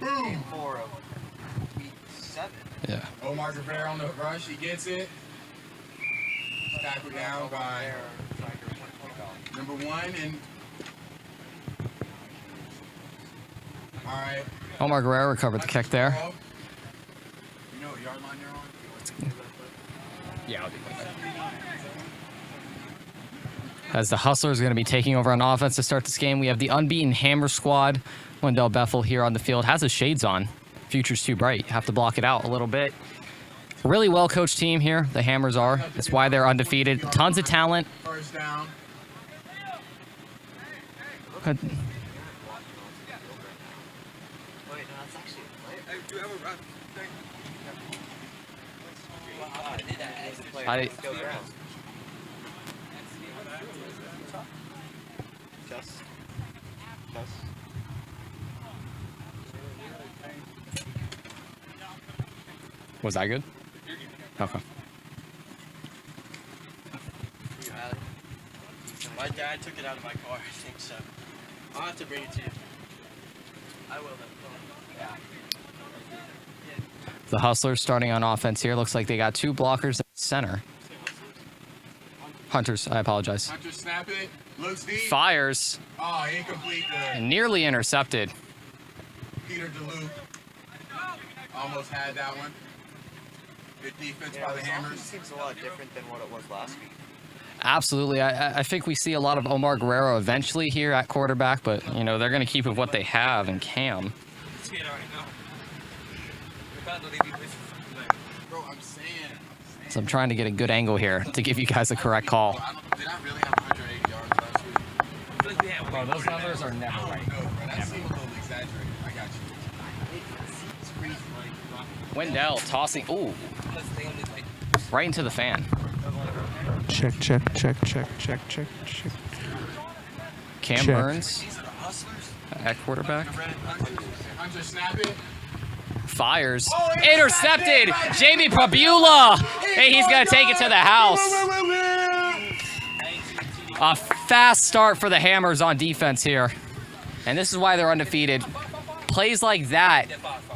Game 4 of week 7. Yeah. Omar Rivera on the rush. He gets it. Tackled down by number 1 and. All right. Omar Guerrero recovered the kick there. You know what yard line you're on? Yeah, I'll do that. As the Hustlers are going to be taking over on offense to start this game, we have the unbeaten Hammer squad. Wendell Bethel here on the field has his shades on. Future's too bright. You have to block it out a little bit. Really well-coached team here. The Hammers are. That's why they're undefeated. Tons of talent. First down. Was that good? Okay. My dad took it out of my car, I think so. I'll have to bring it to you. I will then. Yeah. The Hustlers starting on offense here. Looks like they got 2 blockers at center. Hunters, I apologize. Hunter snap it. Looks deep. Fires. Oh, incomplete. And nearly intercepted. Peter DeLuke almost had that one. Good defense by the Hammers. Seems a lot different than what it was last week. Absolutely. I think we see a lot of Omar Guerrero eventually here at quarterback, but, you know, they're going to keep with what they have in Cam. Bro, I'm saying. So I'm trying to get a good angle here to give you guys the correct call. Did I really have 180 yards last week? Bro, those numbers are never right. No, bro. That seemed a little exaggerated. I got you. Wendell tossing. Ooh. Right into the fan. Check, check, check, check, check, check, check. Cam Check. Burns at quarterback. Hunter snap it. Fires. Intercepted. Jamie Pabula. Hey, he's going to take it to the house. A fast start for the Hammers on defense here. And this is why they're undefeated. Plays like that.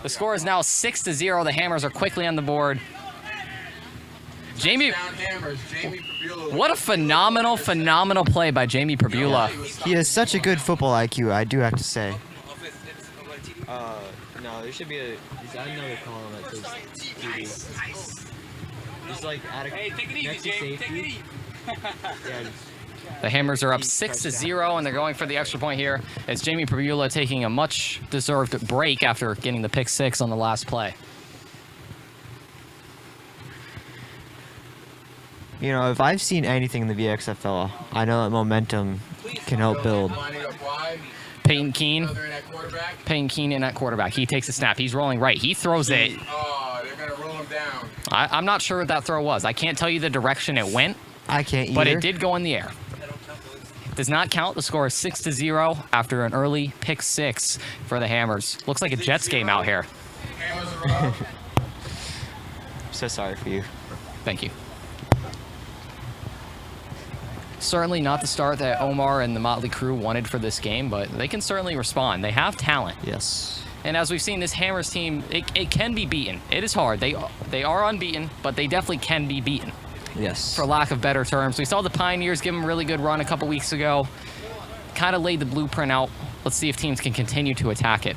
The score is now 6-0. The Hammers are quickly on the board. Jamie, what a phenomenal play by Jamie Pabula. He has such a good football IQ, I do have to say. No, there should be a. I know they call him that says TD. Just like at a. Hey, take it easy, James. Take it easy. Yeah, The Hammers are up 6-0, and they're going for the extra point here. It's Jamie Pabula taking a much-deserved break after getting the pick 6 on the last play. You know, if I've seen anything in the VXFL, I know that momentum can help build. Peyton Keene in at quarterback. He takes a snap. He's rolling right. He throws it. Oh, they're going to roll him down. I'm not sure what that throw was. I can't tell you the direction it went. I can't either. But it did go in the air. Does not count. The score is 6-0 after an early pick 6 for the Hammers. Looks like a Jets game out here. I'm so sorry for you. Thank you. Certainly not the start that Omar and the Motley Crew wanted for this game, but they can certainly respond. They have talent. Yes. And as we've seen, this Hammers team, it can be beaten. It is hard. They are unbeaten, but they definitely can be beaten. Yes. For lack of better terms. We saw the Pioneers give them a really good run a couple weeks ago. Kind of laid the blueprint out. Let's see if teams can continue to attack it.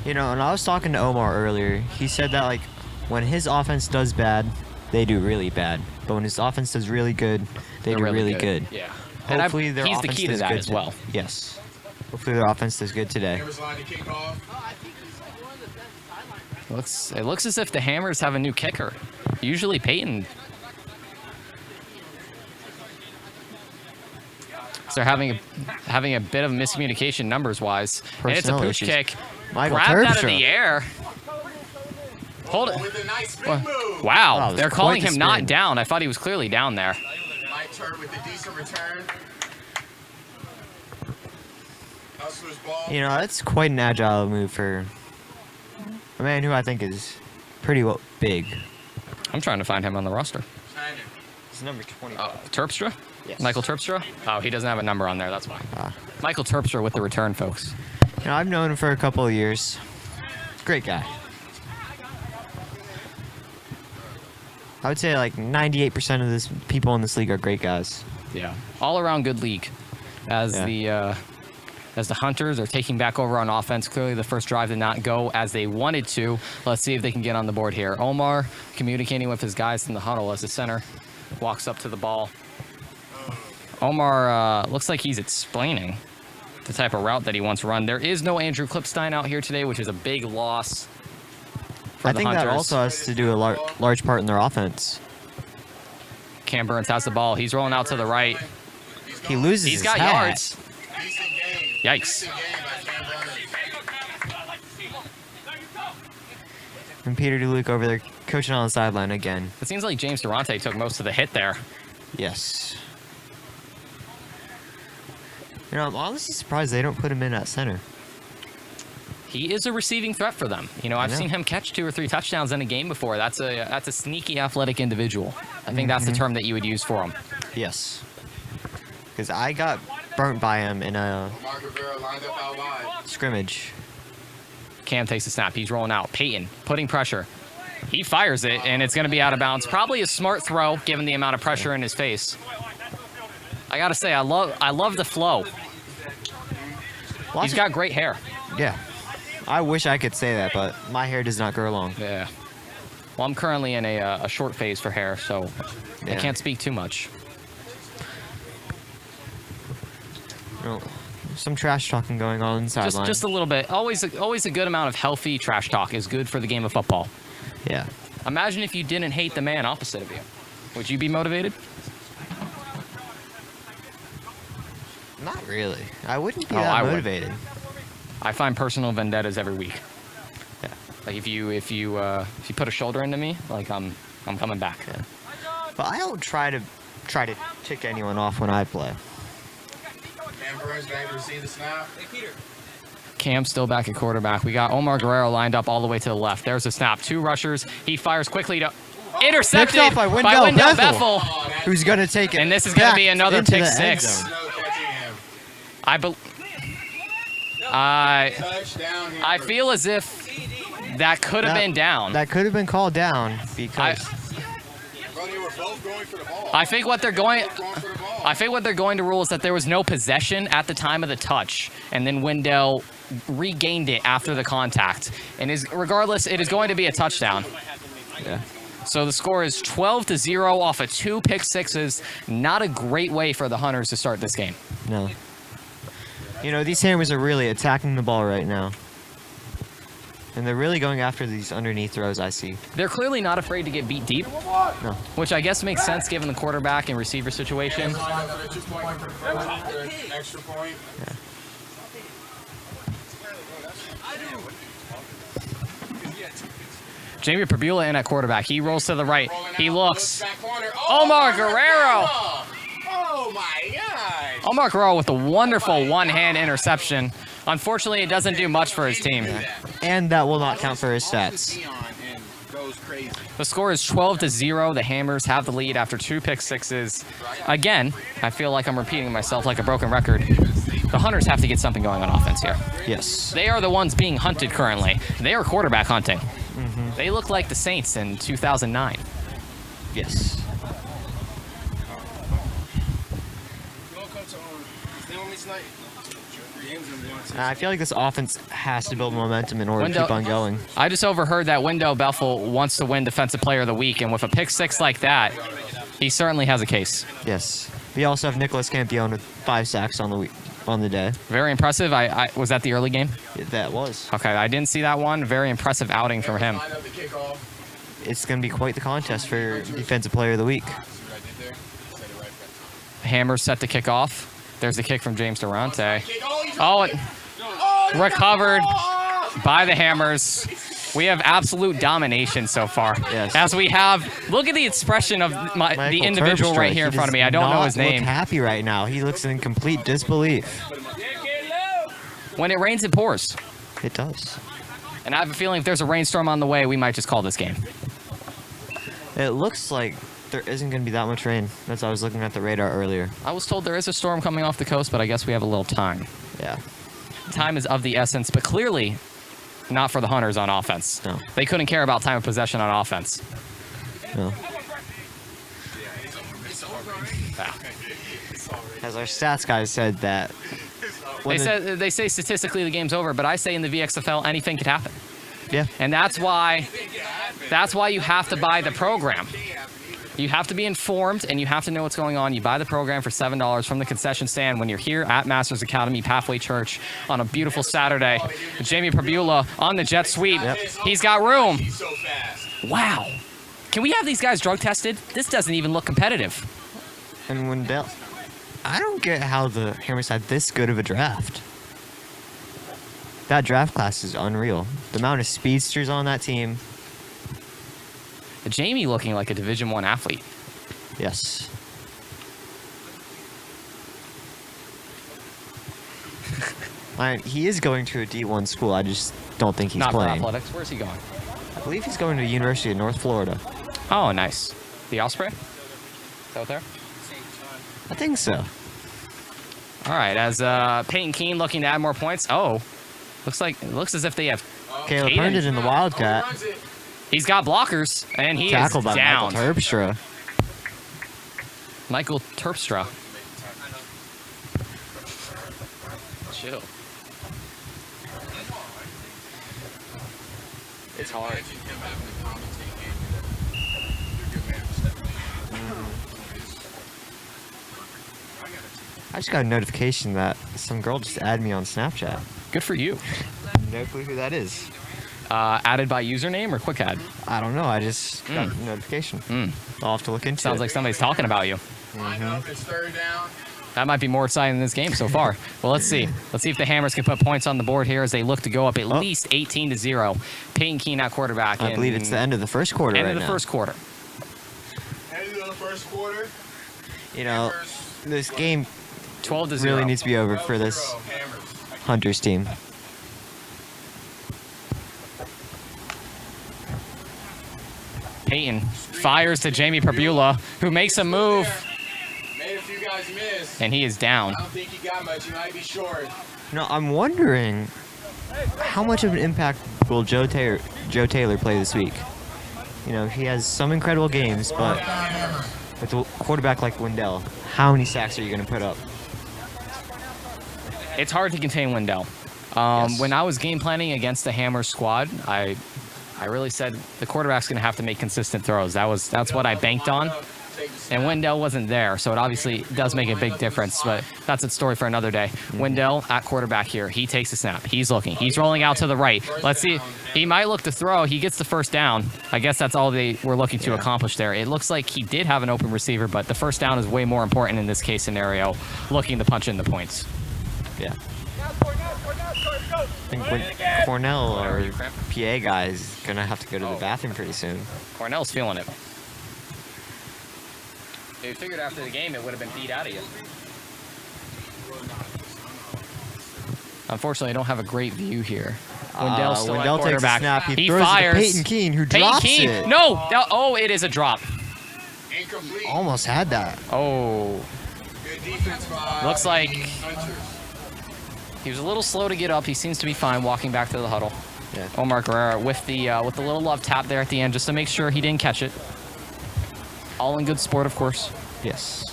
You know, and I was talking to Omar earlier. He said that, like, when his offense does bad, they do really bad. But when his offense does really good, they do really good. Yeah. Hopefully their he's offense the key to does that good as well. Yes. Hopefully their offense does good today. It looks as if the Hammers have a new kicker. Usually Peyton. So they're having a bit of miscommunication numbers-wise. And it's a pooch kick. Michael Grabbed out of Terpstra. the air. Hold it. Wow, they're calling him not down. I thought he was clearly down there. With a decent return. You know, that's quite an agile move for a man who I think is pretty big. I'm trying to find him on the roster. It's number 20. Terpstra? Yes. Michael Terpstra? Oh, he doesn't have a number on there. That's why. Michael Terpstra with the return, folks. You know, I've known him for a couple of years. Great guy. I would say like 98% of this people in this league are great guys. Yeah, all around good league. As the Hunters are taking back over on offense, clearly the first drive did not go as they wanted to. Let's see if they can get on the board here. Omar communicating with his guys in the huddle as the center walks up to the ball. Omar looks like he's explaining the type of route that he wants to run. There is no Andrew Klipstein out here today, which is a big loss for I the think Hunters. that also has to do a large part in their offense. Cam Burns has the ball. He's rolling out to the right. He loses He's his got hat. yards. Yikes. And Peter DeLuke over there coaching on the sideline again. It seems like James Durante took most of the hit there. Yes. You know, I'm honestly surprised they don't put him in at center. He is a receiving threat for them. You know, I've seen him catch 2 or 3 touchdowns in a game before. That's a sneaky athletic individual. I think that's the term that you would use for him. Yes. Because I got burnt by him in a scrimmage. Cam takes a snap. He's rolling out. Peyton putting pressure. He fires it, and it's going to be out of bounds. Probably a smart throw, given the amount of pressure in his face. I got to say, I love the flow. He's got great hair. Yeah. I wish I could say that, but my hair does not grow long. Yeah. Well, I'm currently in a short phase for hair, so I can't speak too much. No, some trash talking going on inside line. Just a little bit. Always a good amount of healthy trash talk is good for the game of football. Yeah. Imagine if you didn't hate the man opposite of you. Would you be motivated? Not really. I wouldn't be I that would. motivated. I find personal vendettas every week. Yeah. Like if you put a shoulder into me, like I'm coming back. Yeah. But I don't try to tick anyone off when I play. Cam Burns back to receive the snap. Hey, Peter. Cam still back at quarterback. We got Omar Guerrero lined up all the way to the left. There's a snap. 2 rushers. He fires quickly to intercepted Picked off by Wendell Bethel. Who's going to take it? And this is going to be another into pick the end 6. zone. I feel as if that could have been down. That could have been called down because I think what they're going to rule is that there was no possession at the time of the touch, and then Wendell regained it after the contact. And regardless, it is going to be a touchdown. Yeah. So the score is 12-0 off of 2 pick sixes. Not a great way for the Hunters to start this game. No. You know, these Hammers are really attacking the ball right now. And they're really going after these underneath throws, I see. They're clearly not afraid to get beat deep, No. which I guess makes sense given the quarterback and receiver situation. Extra point. Yeah. Jamie Pabula in at quarterback. He rolls to the right. He looks. Omar Guerrero. Oh my gosh. Omar Guerrero with a wonderful one-hand interception. Unfortunately, it doesn't do much for his team. And that will not count for his stats. The score is 12-0. The Hammers have the lead after 2 pick sixes. Again, I feel like I'm repeating myself like a broken record. The Hunters have to get something going on offense here. Yes. They are the ones being hunted currently. They are quarterback hunting. They look like the Saints in 2009. Yes. I feel like this offense has to build momentum in order to keep on going. I just overheard that Wendell Bethel wants to win Defensive Player of the Week, and with a pick 6 like that, he certainly has a case. Yes. We also have Nicholas Campione with 5 sacks on the day. Very impressive. Was that the early game? Yeah, that was. Okay, I didn't see that one. Very impressive outing from him. It's going to be quite the contest for Defensive Player of the Week. Hammers set to kick off. There's the kick from James Durante. Oh, recovered by the Hammers. We have absolute domination so far. Yes. As we have, look at the expression of the individual right here in front of me. I don't know his name. He does not look happy right now. He looks in complete disbelief. When it rains, it pours. It does. And I have a feeling if there's a rainstorm on the way, we might just call this game. It looks like there isn't going to be that much rain. That's why I was looking at the radar earlier. I was told there is a storm coming off the coast, but I guess we have a little time. Yeah. time is of the essence, but clearly not for the Hunters on offense. No. They couldn't care about time of possession on offense. No. Wow. As our stats guys said that. They say statistically the game's over, but I say in the VXFL anything could happen. Yeah. And that's why you have to buy the program. You have to be informed and you have to know what's going on. You buy the program for $7 from the concession stand when you're here at Masters Academy Pathway Church on a beautiful Saturday. Jamie Pabula on the jet sweep. Yep. He's got room. Wow. Can we have these guys drug tested? This doesn't even look competitive. And Wendell, I don't get how the Hammers had this good of a draft. That draft class is unreal. The amount of speedsters on that team. Jamie looking like a Division I athlete. Yes. He is going to a D1 school. I just don't think he's Not playing. for athletics. Where's he going? I believe he's going to the University of North Florida. Oh, nice. The Osprey? Is that out there? I think so. All right, as Peyton Keene looking to add more points. Oh, looks as if they have Caleb Caden. Herndon in the Wildcat. He's got blockers, and he Tackled is by down. Michael Terpstra. Michael Terpstra. Chill. It's hard. I just got a notification that some girl just added me on Snapchat. Good for you. No clue who that is. Added by username or quick add? I don't know. I just got a notification. I'll have to look into it. Sounds like somebody's talking about you. It's third down. That might be more exciting than this game so far. Well, let's see. Let's see if the Hammers can put points on the board here as they look to go up at least 18-0. Peyton Keene at quarterback. I believe it's the end of the first quarter right now. End of the first quarter. End of the first quarter. You know, this game 12-0. really needs to be over for this Hunters team. Peyton fires to Jamie Pabula, who makes a move, Made a few guys miss. and he is down. I don't think he got much. He might be short. You know, I'm wondering how much of an impact will Joe Taylor play this week? You know, he has some incredible games, but with a quarterback like Wendell, how many sacks are you going to put up? It's hard to contain Wendell. Yes. When I was game planning against the Hammers squad, I really said the quarterback's going to have to make consistent throws. That's what I banked on. And Wendell wasn't there, so it obviously does make a big difference, but that's a story for another day. Wendell at quarterback here. He takes a snap. He's looking. He's rolling out to the right. Let's see. He might look to throw. He gets the first down. I guess that's all they were looking to accomplish there. It looks like he did have an open receiver, but the first down is way more important in this case scenario, looking to punch in the points. Yeah. I think when Cornell, our PA guy, is going to have to go to the bathroom pretty soon. Cornell's feeling it. They figured after the game it would have been beat out of you. Unfortunately, I don't have a great view here. Wendell's still Wendell at takes a quarterback. snap. He throws fires. it to Peyton Keene, who drops it. No! Oh, it is a drop. Incomplete. Almost had that. Oh. Good defense by Looks like Hunters. he was a little slow to get up. He seems to be fine walking back to the huddle. Yeah. Omar Guerrero with the little love tap there at the end just to make sure he didn't catch it. All in good sport, of course. Yes.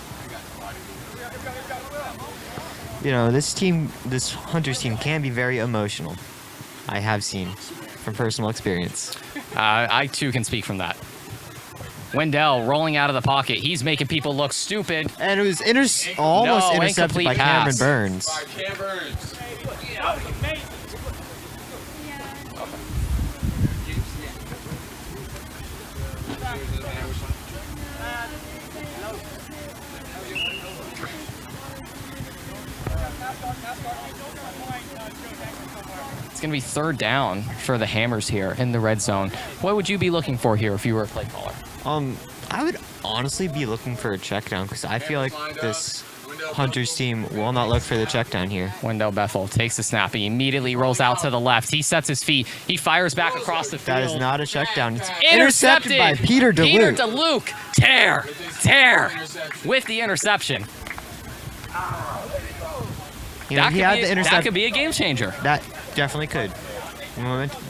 You know, this Hunters team can be very emotional. I have seen from personal experience. I too can speak from that. Wendell rolling out of the pocket. He's making people look stupid. And it was almost intercepted by Cameron pass. Burns. By Cam Burns. It's going to be third down for the Hammers here in the red zone. What would you be looking for here if you were a play caller? I would honestly be looking for a check down because I feel like this Hunters team will not look for the check down here. Wendell Bethel takes the snap. He immediately rolls out to the left. He sets his feet. He fires back across the field. That is not a check down. It's Intercepted by Peter DeLuke. Peter DeLuke. Tear with the interception. You know, he had the intercept. That could be a game changer. That definitely could.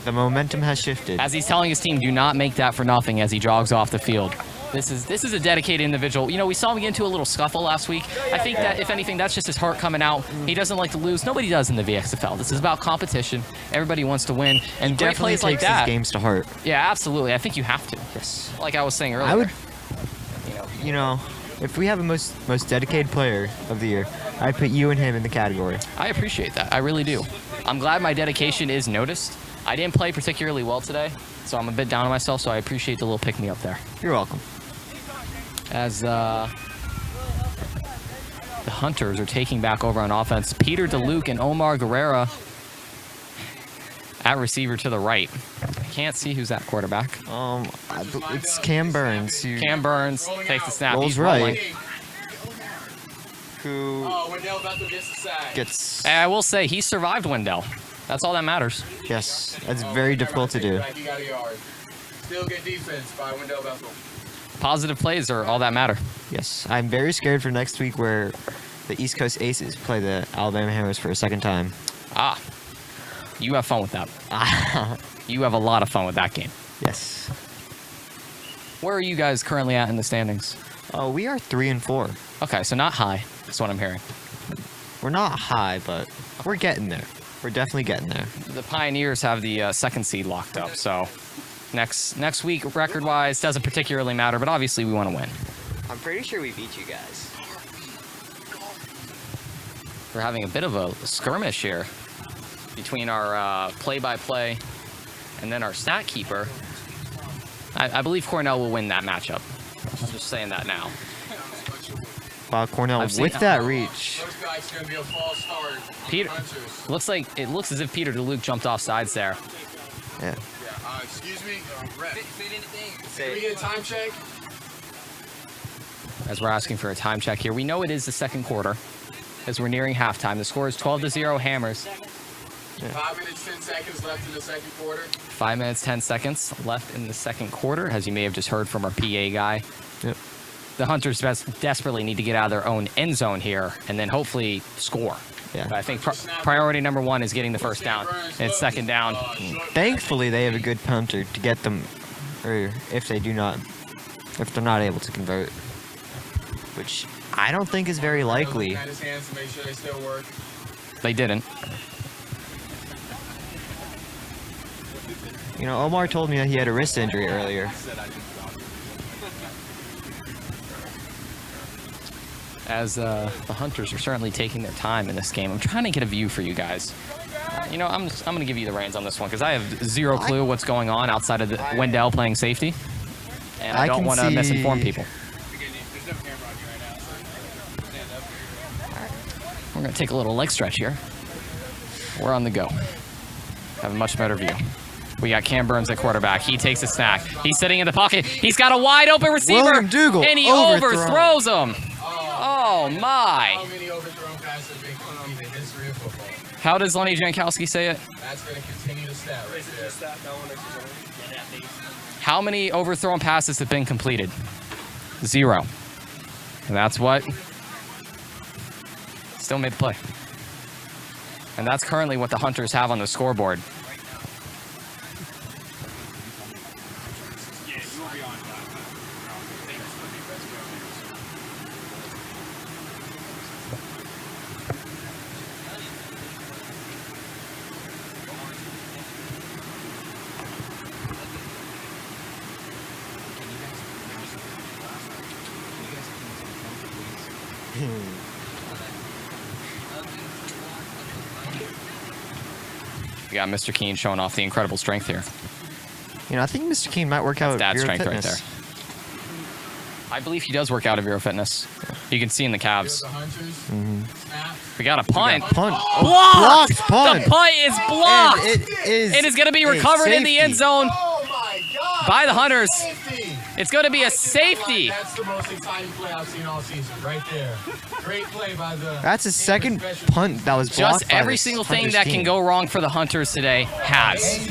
The momentum has shifted. As he's telling his team, do not make that for nothing as he jogs off the field. This is a dedicated individual. You know, we saw him get into a little scuffle last week. I think that, if anything, that's just his heart coming out. He doesn't like to lose. Nobody does in the VXFL. This is about competition. Everybody wants to win. And great plays like that. His games to heart. Yeah, absolutely. I think you have to. Yes. Like I was saying earlier. I would, you know, if we have a most dedicated player of the year, I'd put you and him in the category. I appreciate that. I really do. I'm glad my dedication is noticed. I didn't play particularly well today, so I'm a bit down on myself, so I appreciate the little pick-me-up there. You're welcome. As the Hunters are taking back over on offense, Peter DeLuke and Omar Guerrera at receiver to the right. I can't see who's at quarterback. It's Cam Burns. Cam Burns takes the snap. Rolls He's right. rolling. Who gets... I will say, he survived Wendell. That's all that matters. Yes, that's very difficult to do. Still good defense by Wendell Bethel. Positive plays are all that matter. Yes, I'm very scared for next week where the East Coast Aces play the Alabama Hammers for a second time. Ah, you have fun with that. You have a lot of fun with that game. Yes. Where are you guys currently at in the standings? We are 3 and 4. Okay, so not high. That's what I'm hearing. We're not high, but we're getting there. We're definitely getting there. The Pioneers have the second seed locked up, so next week, record-wise, doesn't particularly matter, but obviously we want to win. I'm pretty sure we beat you guys. We're having a bit of a skirmish here between our play-by-play and then our stat keeper. I believe Cornell will win that matchup. I'm just saying that now. Wow, Cornell with that reach. Peter, it looks as if Peter DeLuke jumped off sides there. Yeah. Excuse me, ref. Can we get a time check? As we're asking for a time check here. We know it is the second quarter as we're nearing halftime. The score is 12-0 Hammers. Yeah. 5 minutes, 10 seconds left in the second quarter. 5 minutes, 10 seconds left in the second quarter, as you may have just heard from our PA guy. Yep. The Hunters desperately need to get out of their own end zone here and then hopefully score. Yeah. But I think priority number one is getting the first down. And it's second down. Thankfully, they have a good punter to get them, or if they're not able to convert, which I don't think is very likely. They didn't. You know, Omar told me that he had a wrist injury earlier. As the Hunters are certainly taking their time in this game. I'm trying to get a view for you guys. You know, I'm going to give you the reins on this one because I have zero clue what's going on outside of Wendell playing safety. And I don't want to misinform people. We're going to take a little leg stretch here. We're on the go. Have a much better view. We got Cam Burns at quarterback. He takes a snack. He's sitting in the pocket. He's got a wide open receiver. And he overthrows him. Oh, my. How many overthrown passes have been completed in the history of football? How does Lenny Jankowski say it? That's going to continue to stat right there. How many overthrown passes have been completed? 0. And that's what? Still made the play. And that's currently what the Hunters have on the scoreboard. We got Mr. Keene showing off the incredible strength here. You know, I think Mr. Keene might work out Dad's Vero strength Fitness. right there. I believe he does work out of Vero Fitness. You can see in the calves. We got a punt. Punt. Blocked! Punt. The punt is blocked! And it is going to be recovered in the end zone by the Hunters. It's going to be a safety. That's the most exciting play I've seen all season, right there. Great play by the... That's a second punt that was blocked. Just every single thing that can go wrong for the Hunters today has.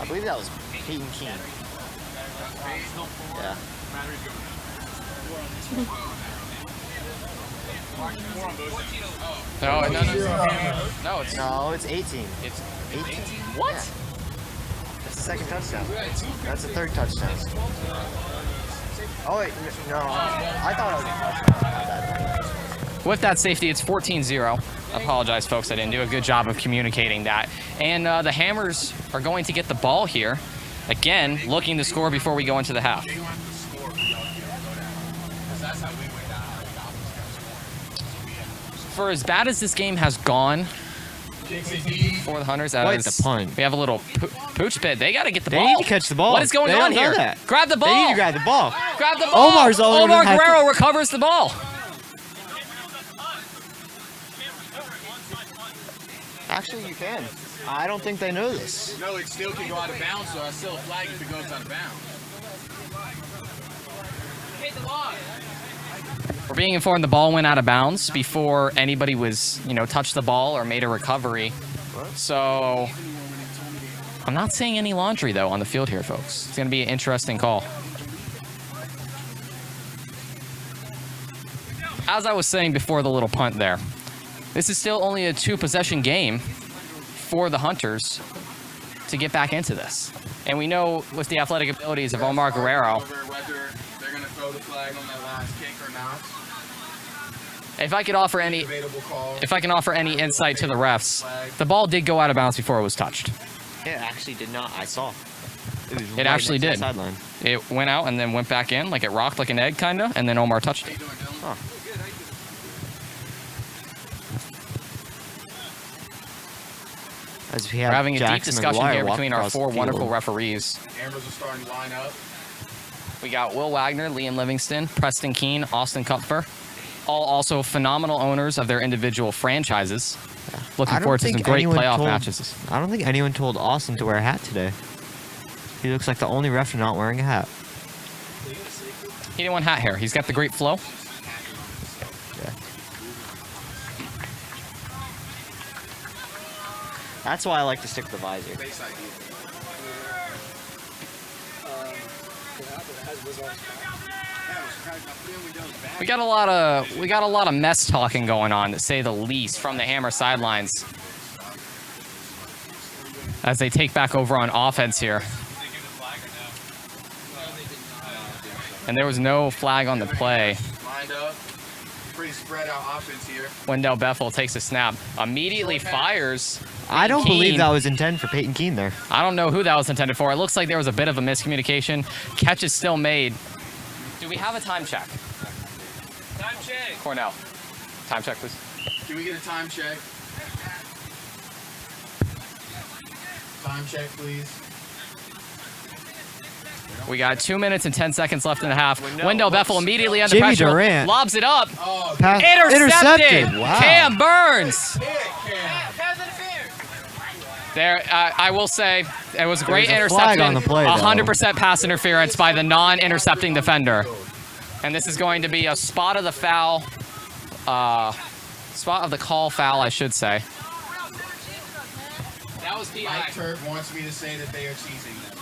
I believe that was Peyton Keene. Yeah. No, it's No, it's 18. It's 18. what? Yeah. That's the second touchdown. That's the third touchdown. Oh wait, no. I thought it was a touchdown. My bad. With that safety, it's 14-0. I apologize, folks. I didn't do a good job of communicating that. And the Hammers are going to get the ball here. Again, looking to score before we go into the half. For as bad as this game has gone for the Hunters, Quite the punt. we have a little pooch pit. They got to get the They ball. need to catch the ball. What is going They on don't know here? that. Grab the ball. They need to grab the ball. Grab the ball. Omar's all over Omar the- Guerrero recovers the ball. Actually, you can. I don't think they know this. No, it still can go out of bounds, so I still a flag if it goes out of bounds. We're being informed the ball went out of bounds before anybody was, touched the ball or made a recovery. So I'm not seeing any laundry, though, on the field here, folks. It's going to be an interesting call. As I was saying before the little punt there, this is still only a 2-possession game for the Hunters to get back into this. And we know with the athletic abilities of Omar Guerrero, Whether they're going to throw the flag on that last kick or not. if I can offer any insight to the refs, the ball did go out of bounds before it was touched. It actually did not. I saw. It was It right actually next to did. the sideline. It went out and then went back in, like it rocked like an egg, kind of, and then Omar touched it. Huh. As we have We're having a deep Jackson discussion McGuire here walk between our across the 4 wonderful field. referees. Hammers are starting to line up. We got Will Wagner, Liam Livingston, Preston Keene, Austin Kupfer, all also phenomenal owners of their individual franchises. Looking I don't forward to think some great anyone playoff told- matches. I don't think anyone told Austin to wear a hat today. He looks like the only ref not wearing a hat. He didn't want hat hair. He's got the great flow. Yeah. That's why I like to stick to the visor. We got a lot of mess talking going on, to say the least, from the Hammer sidelines as they take back over on offense here. And there was no flag on the play. Lined up. Pretty spread out offense here. Wendell Bethel takes a snap, immediately fires. I don't Keene. believe that was intended for Peyton Keene there. I don't know who that was intended for. It looks like there was a bit of a miscommunication. Catch is still made. Do we have a time check? Time check. Cornell. Time check, please. Can we get a time check? Time check, please. We got 2 minutes and 10 seconds left in the half. Wendell Bethel immediately under Jamie pressure. Durant. Lobs it up. Oh, Pass- Intercepted. Wow. Cam Burns. Pass interference. There, I will say, it was a great There was a flag interception. on the play, though. 100% pass interference by the non-intercepting defender. And this is going to be a spot of the foul, spot of the call foul, I should say. That was Mike Turk wants me to say that they are teasing them.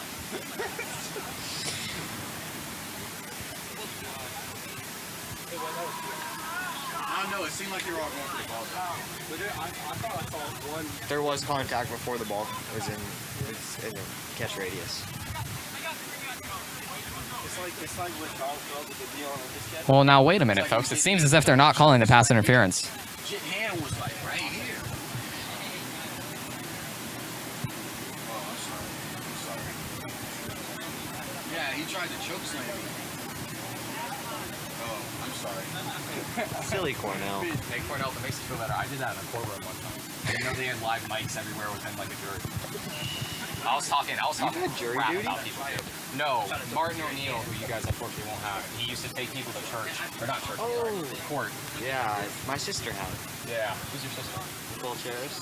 I don't know. It seemed like they were all going for the ball. There was contact before the ball was in the catch radius. It's like what Charles felt with the deal on this catch. Well, now wait a minute, folks. It seems as if they're not calling the pass interference. Jit hand was like right here. Oh, I'm sorry. Yeah, he tried to choke slam me. Oh, I'm sorry. Silly Cornell. Hey, Cornell, if it makes you feel better, I did that in a courtroom one time. You know they had live mics everywhere within like a jury. I was talking had jury crap duty? about people too. No, Martin O'Neill, who you guys unfortunately won't have, he used to take people to church. Or not church, sorry, court. Yeah, my sister had it. Yeah. Who's your sister? Full chairs.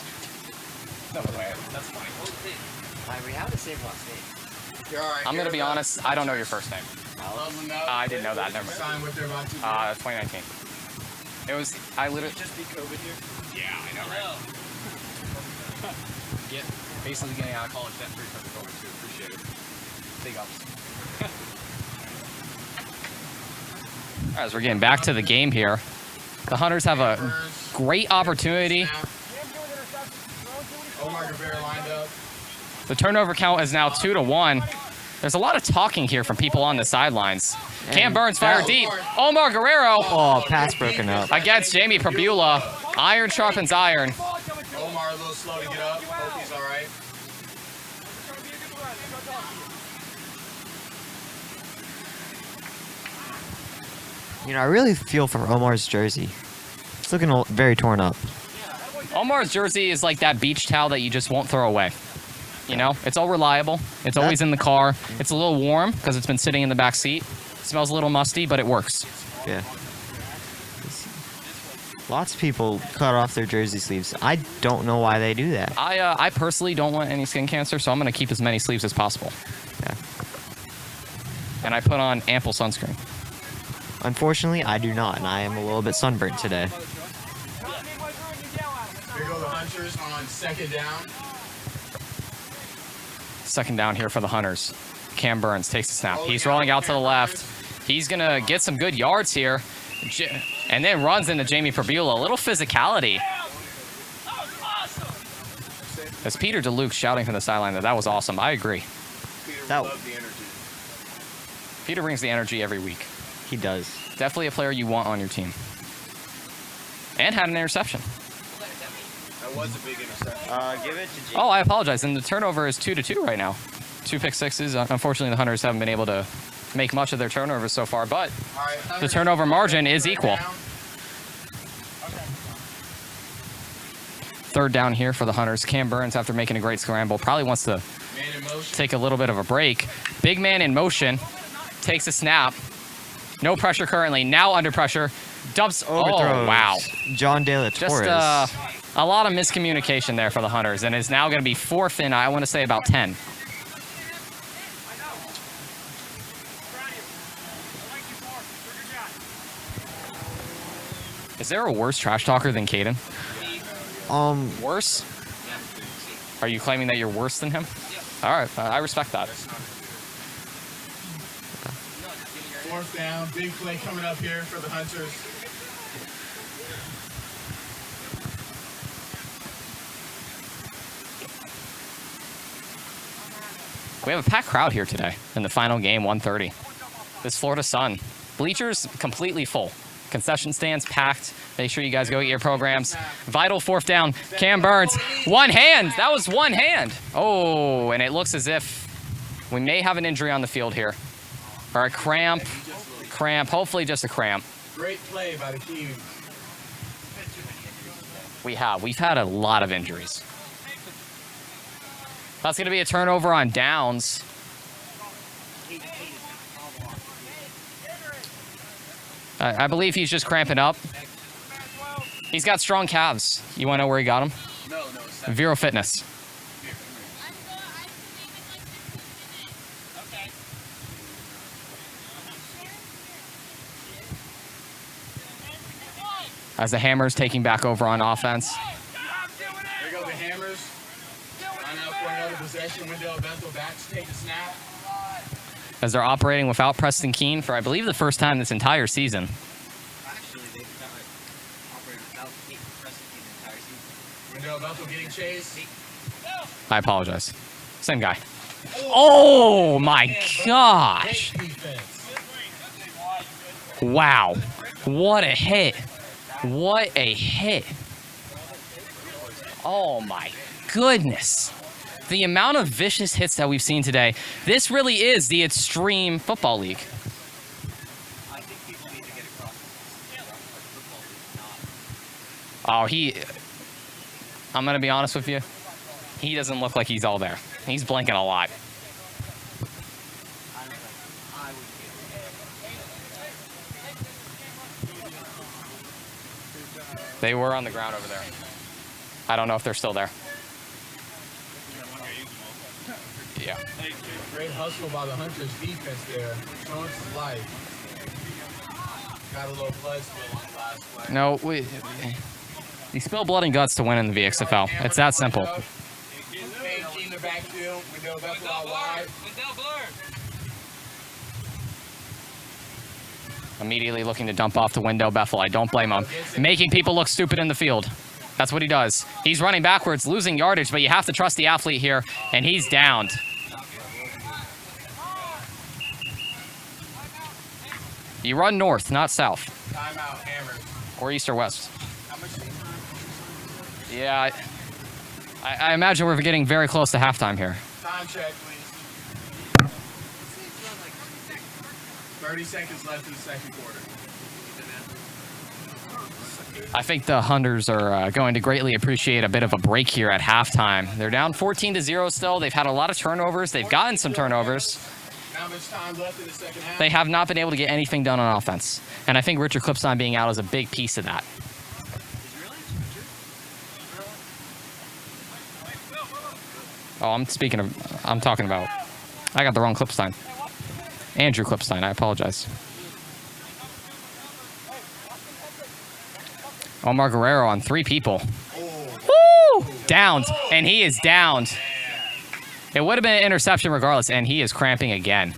No way. That's funny. We have the same last name. You're all right. I'm going to be honest, I don't know your first name. Love them up. I didn't know that, never mind. Sign what they're about to do. 2019. It was, I literally... Just be COVID here. Yeah, I know, right? Basically getting out of college debt free from the COVID too. Appreciate it. Big ups. As we're getting back to the game here, the Hunters have a great opportunity. The turnover count is now 2-1. There's a lot of talking here from people on the sidelines. Cam Burns fired deep. Omar Guerrero. Oh, pass broken up. Against Jamie Pabula. Iron sharpens iron. Omar a little slow to get up. Hope he's all right. You know, I really feel for Omar's jersey. It's looking very torn up. Omar's jersey is like that beach towel that you just won't throw away. You know, it's all reliable. It's always in the car. It's a little warm because it's been sitting in the back seat. It smells a little musty, but it works. Yeah. Lots of people cut off their jersey sleeves. I don't know why they do that. I personally don't want any skin cancer, so I'm going to keep as many sleeves as possible. Yeah. And I put on ample sunscreen. Unfortunately, I do not, and I am a little bit sunburnt today. Here go the Hunters on second down. Second down here for the Hunters. Cam Burns takes the snap. He's rolling out to the left. He's going to get some good yards here. And then runs into Jamie Pabula. A little physicality. As Peter DeLuke shouting from the sideline that was awesome. I agree. Peter brings the energy every week. He does. Definitely a player you want on your team. And had an interception. That was a big interception. Give it to Jake. Oh, I apologize. And the turnover is 2-2 right now. 2 pick sixes. Unfortunately, the Hunters haven't been able to make much of their turnovers so far, but the turnover margin is equal. Third down here for the Hunters. Cam Burns, after making a great scramble, probably wants to take a little bit of a break. Big man in motion. Takes a snap. No pressure currently. Now under pressure. Dumps. Overthrows. Oh, wow. John De La Torres. Just a lot of miscommunication there for the Hunters, and it's now going to be fourth and, I want to say, about 10. Is there a worse trash talker than Caden? Worse? Are you claiming that you're worse than him? All right, I respect that. Fourth down, big play coming up here for the Hunters. We have a packed crowd here today in the final game, 1:30. This Florida Sun. Bleachers completely full. Concession stands packed. Make sure you guys go get your programs. Vital fourth down. Cam Burns. One hand. That was one hand. Oh, and it looks as if we may have an injury on the field here. Or a cramp. Cramp. Hopefully just a cramp. Great play by the team. We've had a lot of injuries. That's going to be a turnover on downs. I believe he's just cramping up. He's got strong calves. You want to know where he got them? No. Vero Fitness. As the Hammers taking back over on offense. There go the Hammers. Line up for another possession. Wendell Bethel back to take the snap. As they're operating without Preston Keene for, I believe, the first time this entire season. Actually, they've operated without Preston Keene the entire season. Wendell Bethel getting chased. I apologize. Same guy. Oh my gosh. Wow. What a hit. What a hit. Oh my goodness. The amount of vicious hits that we've seen today. This really is the extreme football league. I think people need to get across this. I'm going to be honest with you. He doesn't look like he's all there. He's blinking a lot. They were on the ground over there. I don't know if they're still there. Yeah. Great hustle by the Hunters defense there. Showing some life. Got a little blood spill on the last play. No, you spill blood and guts to win in the VXFL. It's that simple. In the backfield. Wendell Bethel out wide. Immediately looking to dump off to Wendell Bethel. I don't blame him. Making people look stupid in the field. That's what he does. He's running backwards, losing yardage, but you have to trust the athlete here, and he's downed. You run north, not south. Timeout, Hammer. Or east or west. Yeah, I imagine we're getting very close to halftime here. Time check, please. 30 seconds left in the second quarter. I think the Hunters are going to greatly appreciate a bit of a break here at halftime. They're down 14-0 still. They've had a lot of turnovers. They've gotten some turnovers. How much time left in the second half? They have not been able to get anything done on offense. And I think Richard Clipstein being out is a big piece of that. Oh, I'm talking about, I got the wrong Clipstein. Andrew Clipstein, I apologize. Omar Guerrero on 3 people. Woo! Downed, and he is downed. It would have been an interception regardless, and he is cramping again.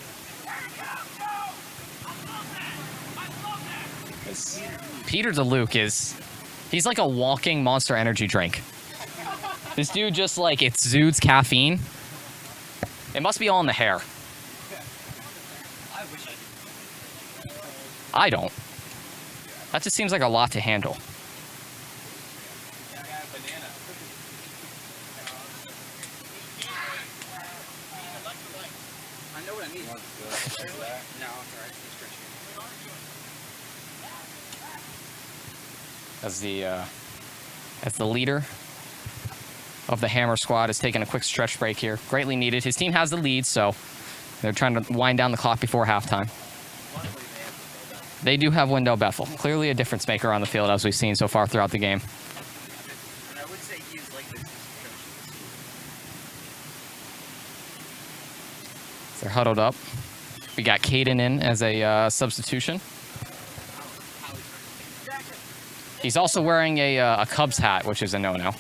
Peter DeLuke he's like a walking Monster Energy drink. This dude just like exudes caffeine. It must be all in the hair. I don't. That just seems like a lot to handle. I know what I need. No, it's alright. As the leader of the Hammer squad is taking a quick stretch break here. Greatly needed. His team has the lead, so they're trying to wind down the clock before halftime. They do have Wendell Bethel. Clearly a difference maker on the field, as we've seen so far throughout the game. And I would say he is like this. They're huddled up. We got Caden in as a substitution. He's also wearing a Cubs hat, which is a no-no.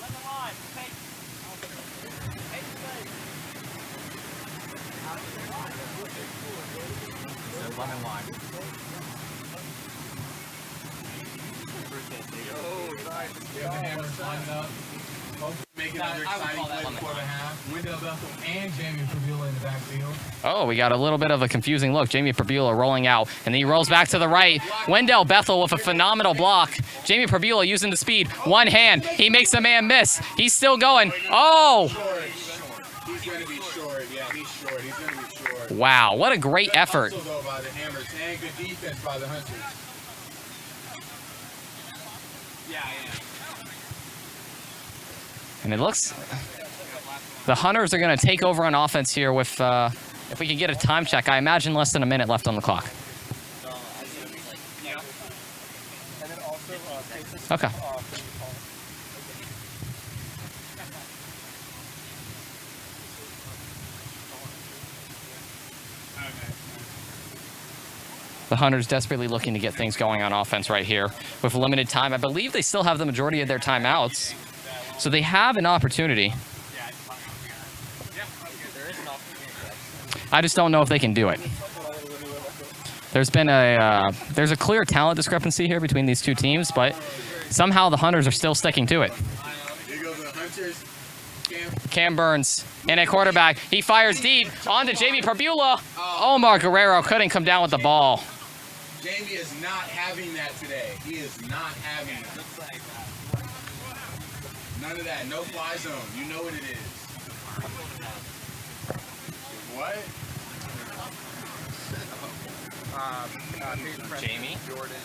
Oh, we got a little bit of a confusing look. Jamie Prbula rolling out, and then he rolls back to the right. Wendell Bethel with a phenomenal block. Jamie Prbula using the speed. One hand. He makes a man miss. He's still going. Oh! He's going to be short. Yeah, he's short. He's going to be short. Wow, what a great effort. By the Hammers and good defense by the Hunters. And it looks... The Hunters are going to take over on offense here with... if we can get a time check, I imagine less than a minute left on the clock. Okay. The Hunters desperately looking to get things going on offense right here with limited time. I believe they still have the majority of their timeouts, so they have an opportunity. I just don't know if they can do it. There's been there's a clear talent discrepancy here between these two teams, but somehow the Hunters are still sticking to it. Cam Burns in a quarterback. He fires deep onto Jamie Prbula. Omar Guerrero couldn't come down with the ball. Jamie is not having that today. He is not having that. None of that. No fly zone. You know what it is. What? Jamie, Jordan,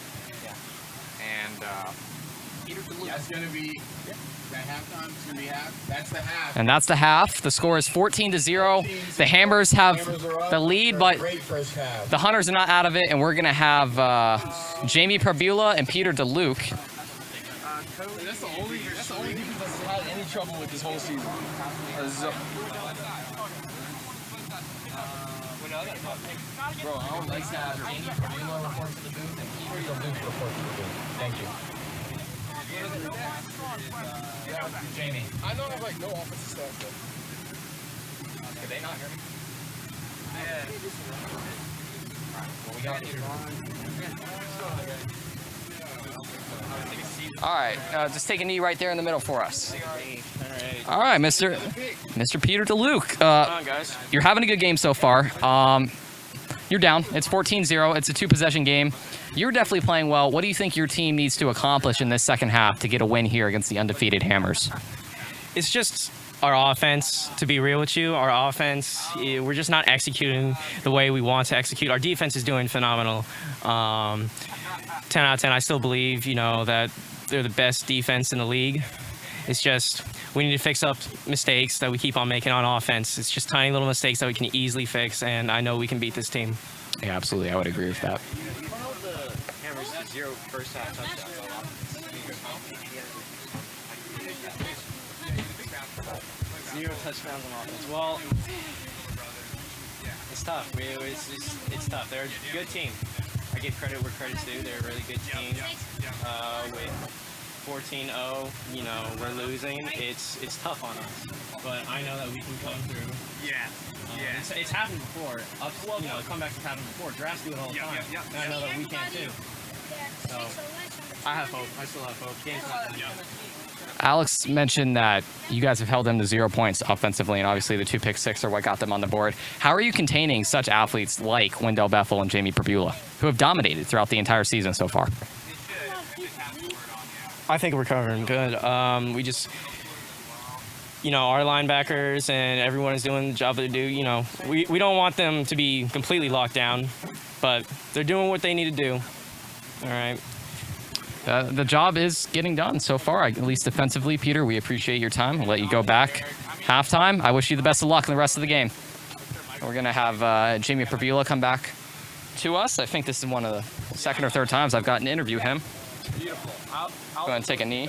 and Peter DeLuke. That's going to be that halftime. It's going to be half. That's the half. And that's the half. The score is 14-0. The Hammers have the lead, but the Hunters are not out of it, and we're going to have Jamie Prbula and Peter DeLuke. That's the only defense that's had any trouble with this whole season. Bro, I would like to have Jamie Prbula report to the booth and Peter DeLuke report to the booth. Thank you. Jamie. I don't have like no offensive stuff though. Did they not hear me? Yeah. All right, just take a knee right there in the middle for us. All right, Mr. Peter DeLuke. Come on, guys. You're having a good game so far. You're down. It's 14-0. It's a two-possession game. You're definitely playing well. What do you think your team needs to accomplish in this second half to get a win here against the undefeated Hammers? It's just our offense, to be real with you. Our offense, we're just not executing the way we want to execute. Our defense is doing phenomenal. 10 out of 10, I still believe, that they're the best defense in the league. It's just we need to fix up mistakes that we keep on making on offense. It's just tiny little mistakes that we can easily fix, and I know we can beat this team. Yeah, absolutely. I would agree with that. One of the Hammers' 0 first half touchdowns on offense. 0 touchdowns on offense. Well, it's tough. It's tough. They're a good team. I give credit where credit's due. They're a really good team. With 14-0, we're losing. It's tough on us, but I know that we can come through. It's happened before. Comebacks have happened before. Drafts do it all the time. And I know that we can too. So I have hope. I still have hope. Game's not done yet. Alex mentioned that you guys have held them to 0 points offensively, and obviously the 2 pick-six are what got them on the board. How are you containing such athletes like Wendell Bethel and Jamie Perbula, who have dominated throughout the entire season so far? I think we're covering good. We just, our linebackers and everyone is doing the job that they do. We don't want them to be completely locked down, but they're doing what they need to do. All right. The job is getting done so far, at least defensively. Peter, we appreciate your time. We'll let you go back. Halftime, I wish you the best of luck in the rest of the game. We're going to have Jamie Perbula come back to us. I think this is one of the second or third times I've gotten to interview him. Go ahead and take a knee.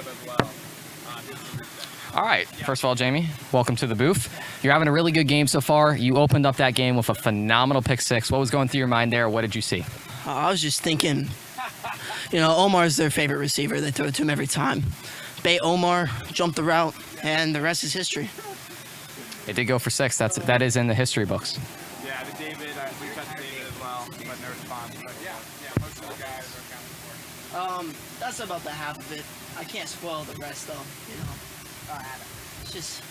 All right. First of all, Jamie, welcome to the booth. You're having a really good game so far. You opened up that game with a phenomenal pick-six. What was going through your mind there? What did you see? I was just thinking, Omar's their favorite receiver. They throw it to him every time. Bait Omar, jump the route, and the rest is history. It did go for 6. That is in the history books. Yeah, the David, we touched David as well, but no response. But yeah, most of the guys are accounted for. That's about the half of it. I can't spoil the rest, though. It's just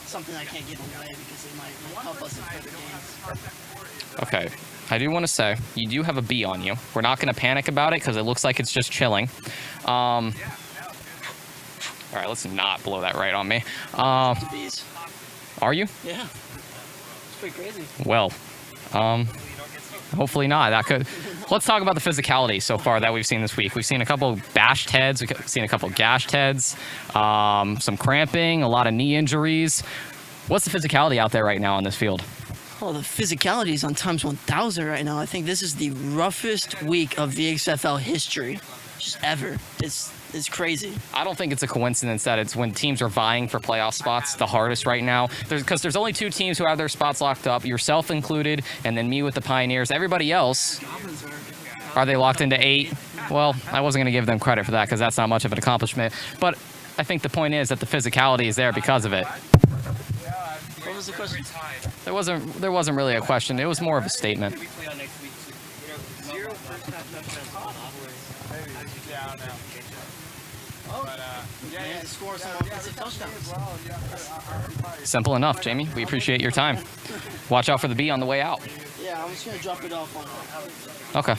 something I can't give away because it might help us in further games. Okay. I do want to say, you do have a B on you. We're not going to panic about it because it looks like it's just chilling. All right, let's not blow that right on me. Are you? Yeah. It's pretty crazy. Well, hopefully not. That could. Let's talk about the physicality so far that we've seen this week. We've seen a couple bashed heads. We've seen a couple gashed heads, some cramping, a lot of knee injuries. What's the physicality out there right now on this field? Well, the physicality is on times 1,000 right now. I think this is the roughest week of VXFL history, just ever. It's crazy. I don't think it's a coincidence that it's when teams are vying for playoff spots the hardest right now. Because there's only 2 teams who have their spots locked up, yourself included, and then me with the Pioneers. Everybody else, are they locked into 8? Well, I wasn't going to give them credit for that because that's not much of an accomplishment. But I think the point is that the physicality is there because of it. What was the question? There wasn't really a question. It was more of a statement. Score some offensive touchdowns. Simple enough, Jamie. We appreciate your time. Watch out for the B on the way out. Yeah, I'm just going to drop it off on Okay.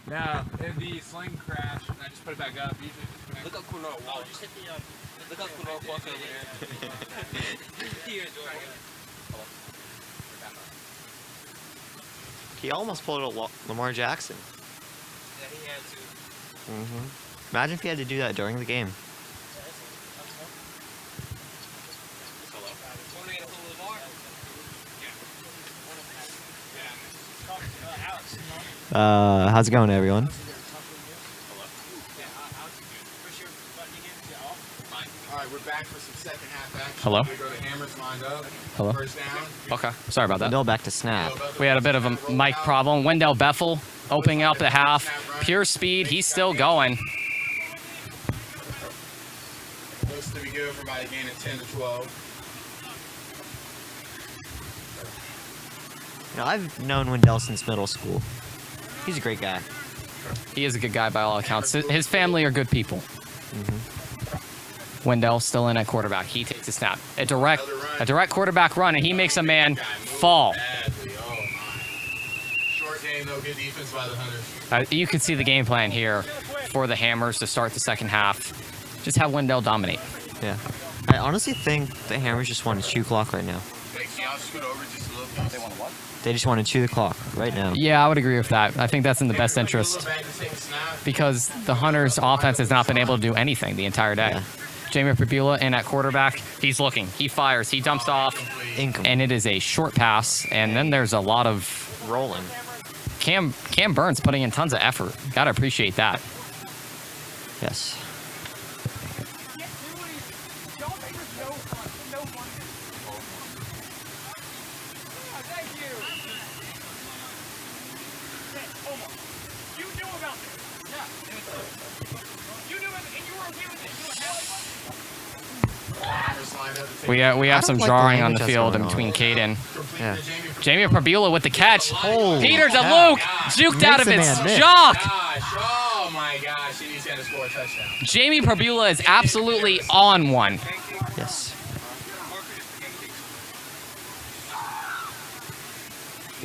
Now, if the sling crash, I just put it back up. Usually just connect. Look how cool our wall. Just hit the look how cool our walk over there. He almost pulled a Lamar Jackson. Yeah, he had to. Imagine if he had to do that during the game. How's it going, everyone? All right, we're back for some second half action. Hello? We go to hammers lined up. Hello? First down. Okay, sorry about that. Wendell back to snap. We had a bit of a mic problem. Wendell Bethel opening up the half. Pure speed. He's still going. Looks to be good for about a gain of 10 to 12. You know, I've known Wendell since middle school. He's a great guy. He is a good guy by all accounts. His family are good people. Wendell still in at quarterback. He takes a snap. A direct quarterback run, and he makes a man fall. Short game, though, good defense by the Hunters. You can see the game plan here for the Hammers to start the second half. Just have Wendell dominate. Yeah. I honestly think the Hammers just want to chew clock right now. They just want to chew the clock right now. Yeah, I would agree with that. I think that's in the best interest because the Hunters' offense has not been able to do anything the entire day. Yeah. Jamie Pabula in at quarterback. He's looking. He fires. He dumps off. And it is a short pass. And then there's a lot of rolling. Cam Burns putting in tons of effort. Got to appreciate that. Yes. We have some jarring on the field in between Caden. Yeah. Jamie Pabula with the catch. Holy Peter to cow. Luke. Juked out of Makes his a man miss. jock. Oh my gosh, and he's going to score a touchdown. Jamie Pabula is absolutely on one. Yes.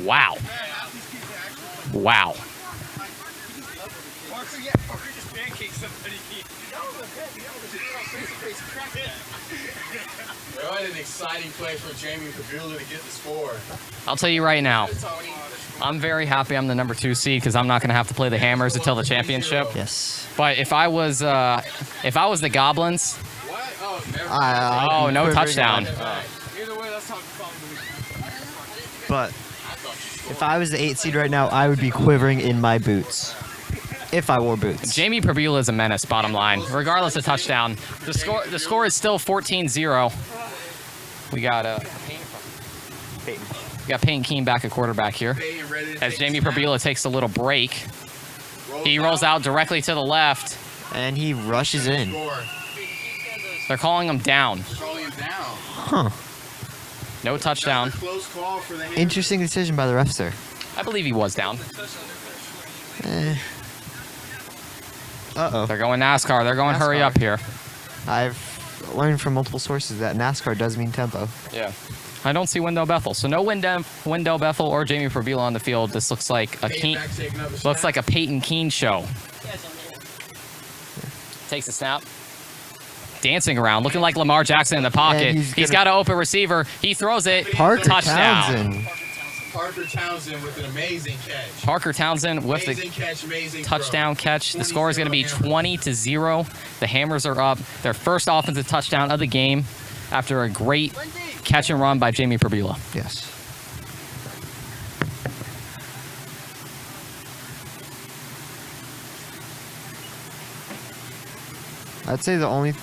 Wow. Wow. What an exciting play from Jamie Pabula to get the score. I'll tell you right now, I'm very happy I'm the number 2 seed because I'm not going to have to play the Hammers until the championship. Yes. But if I was the Goblins, What? oh, no touchdown. Either way, let's talk But if I was the 8 seed right now, I would be quivering in my boots. If I wore boots. Jamie Pabula is a menace, bottom line. Regardless of touchdown. The score is still 14-0. We got Peyton Keene back at quarterback here. As Jamie Pabula takes a little break. He rolls out directly to the left. And he rushes in. They're calling him down. Huh. No touchdown. Interesting decision by the refs there. I believe he was down. Uh-oh. They're going NASCAR. They're going hurry up here. I've learned from multiple sources that NASCAR does mean tempo. Yeah. I don't see Wendell Bethel. So no Wendell Bethel or Jamie Pabula on the field. This looks like a Peyton Keene show. Takes a snap. Dancing around, looking like Lamar Jackson in the pocket. He's got an open receiver. He throws it. Parker Touchdown. Townsend. Parker Townsend with an amazing catch. Parker Townsend with the touchdown catch. The score is going to be 20-0. The Hammers are up. Their first offensive touchdown of the game after a great catch and run by Jamie Pabula. Yes. I'd say the only...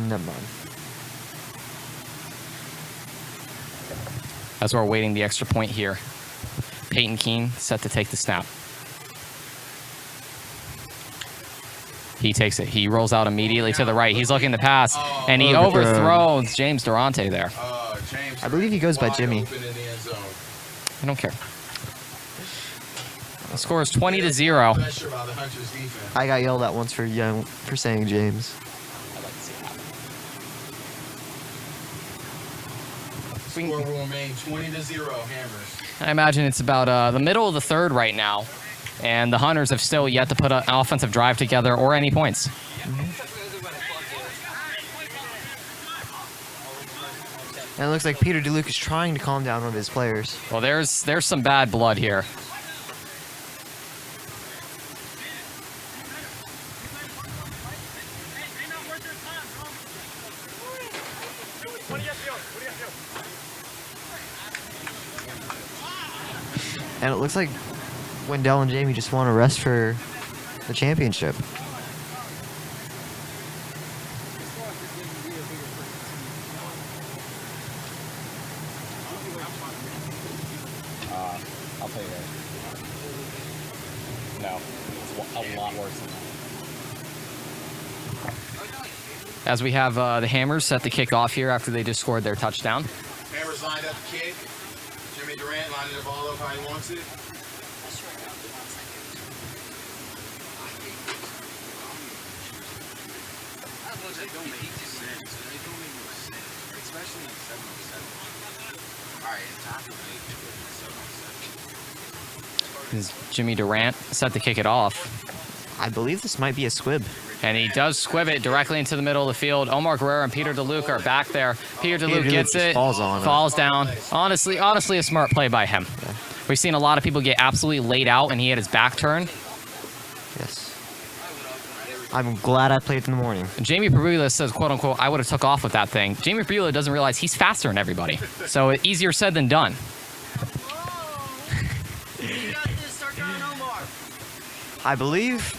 never mind. As we're awaiting the extra point here, Peyton Keene set to take the snap. He takes it. He rolls out immediately to the right. He's looking to pass, and he overthrows James Durante there. I believe he goes by Jimmy. I don't care. The score is 20-0. I got yelled at once for saying James. Score will remain 20-0 Hammers. I imagine it's about the middle of the third right now, and the Hunters have still yet to put an offensive drive together or any points. And it looks like Peter DeLuke is trying to calm down one of his players. Well, there's some bad blood here. And it looks like Wendell and Jamie just want to rest for the championship. I'll tell you that. No, it's a lot worse than that. As we have the Hammers set the kick off here after they just scored their touchdown. Hammers lined up the kick. Jimmy Durant lining the ball up how he wants it. Especially in 707. Alright, it's after As Jimmy Durant set to kick it off. I believe this might be a squib. And he does squib it directly into the middle of the field. Omar Guerrero and Peter DeLuke are back there. Peter DeLuke gets it, falls down. Honestly a smart play by him. Yeah. We've seen a lot of people get absolutely laid out, and he had his back turned. Yes. I'm glad I played in the morning. Jamie Perbula says, quote unquote, I would have took off with that thing. Jamie Perbula doesn't realize he's faster than everybody. So easier said than done. I believe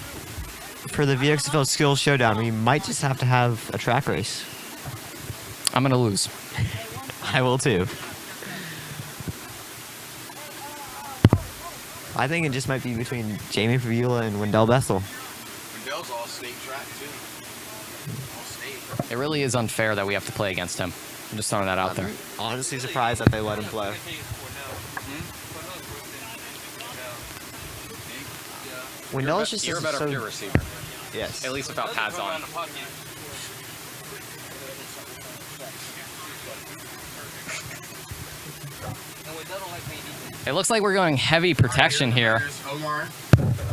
for the VXFL Skills Showdown, we might just have to have a track race. I'm going to lose. I will too. I think it just might be between Jamie Perbula and Wendell Bethel. Wendell's all state track too. All state. It really is unfair that we have to play against him. I'm just throwing that out there. Honestly surprised that they let him play. Wendell's just You're a better pure receiver. Yes. At least without pads on. It looks like we're going heavy protection here.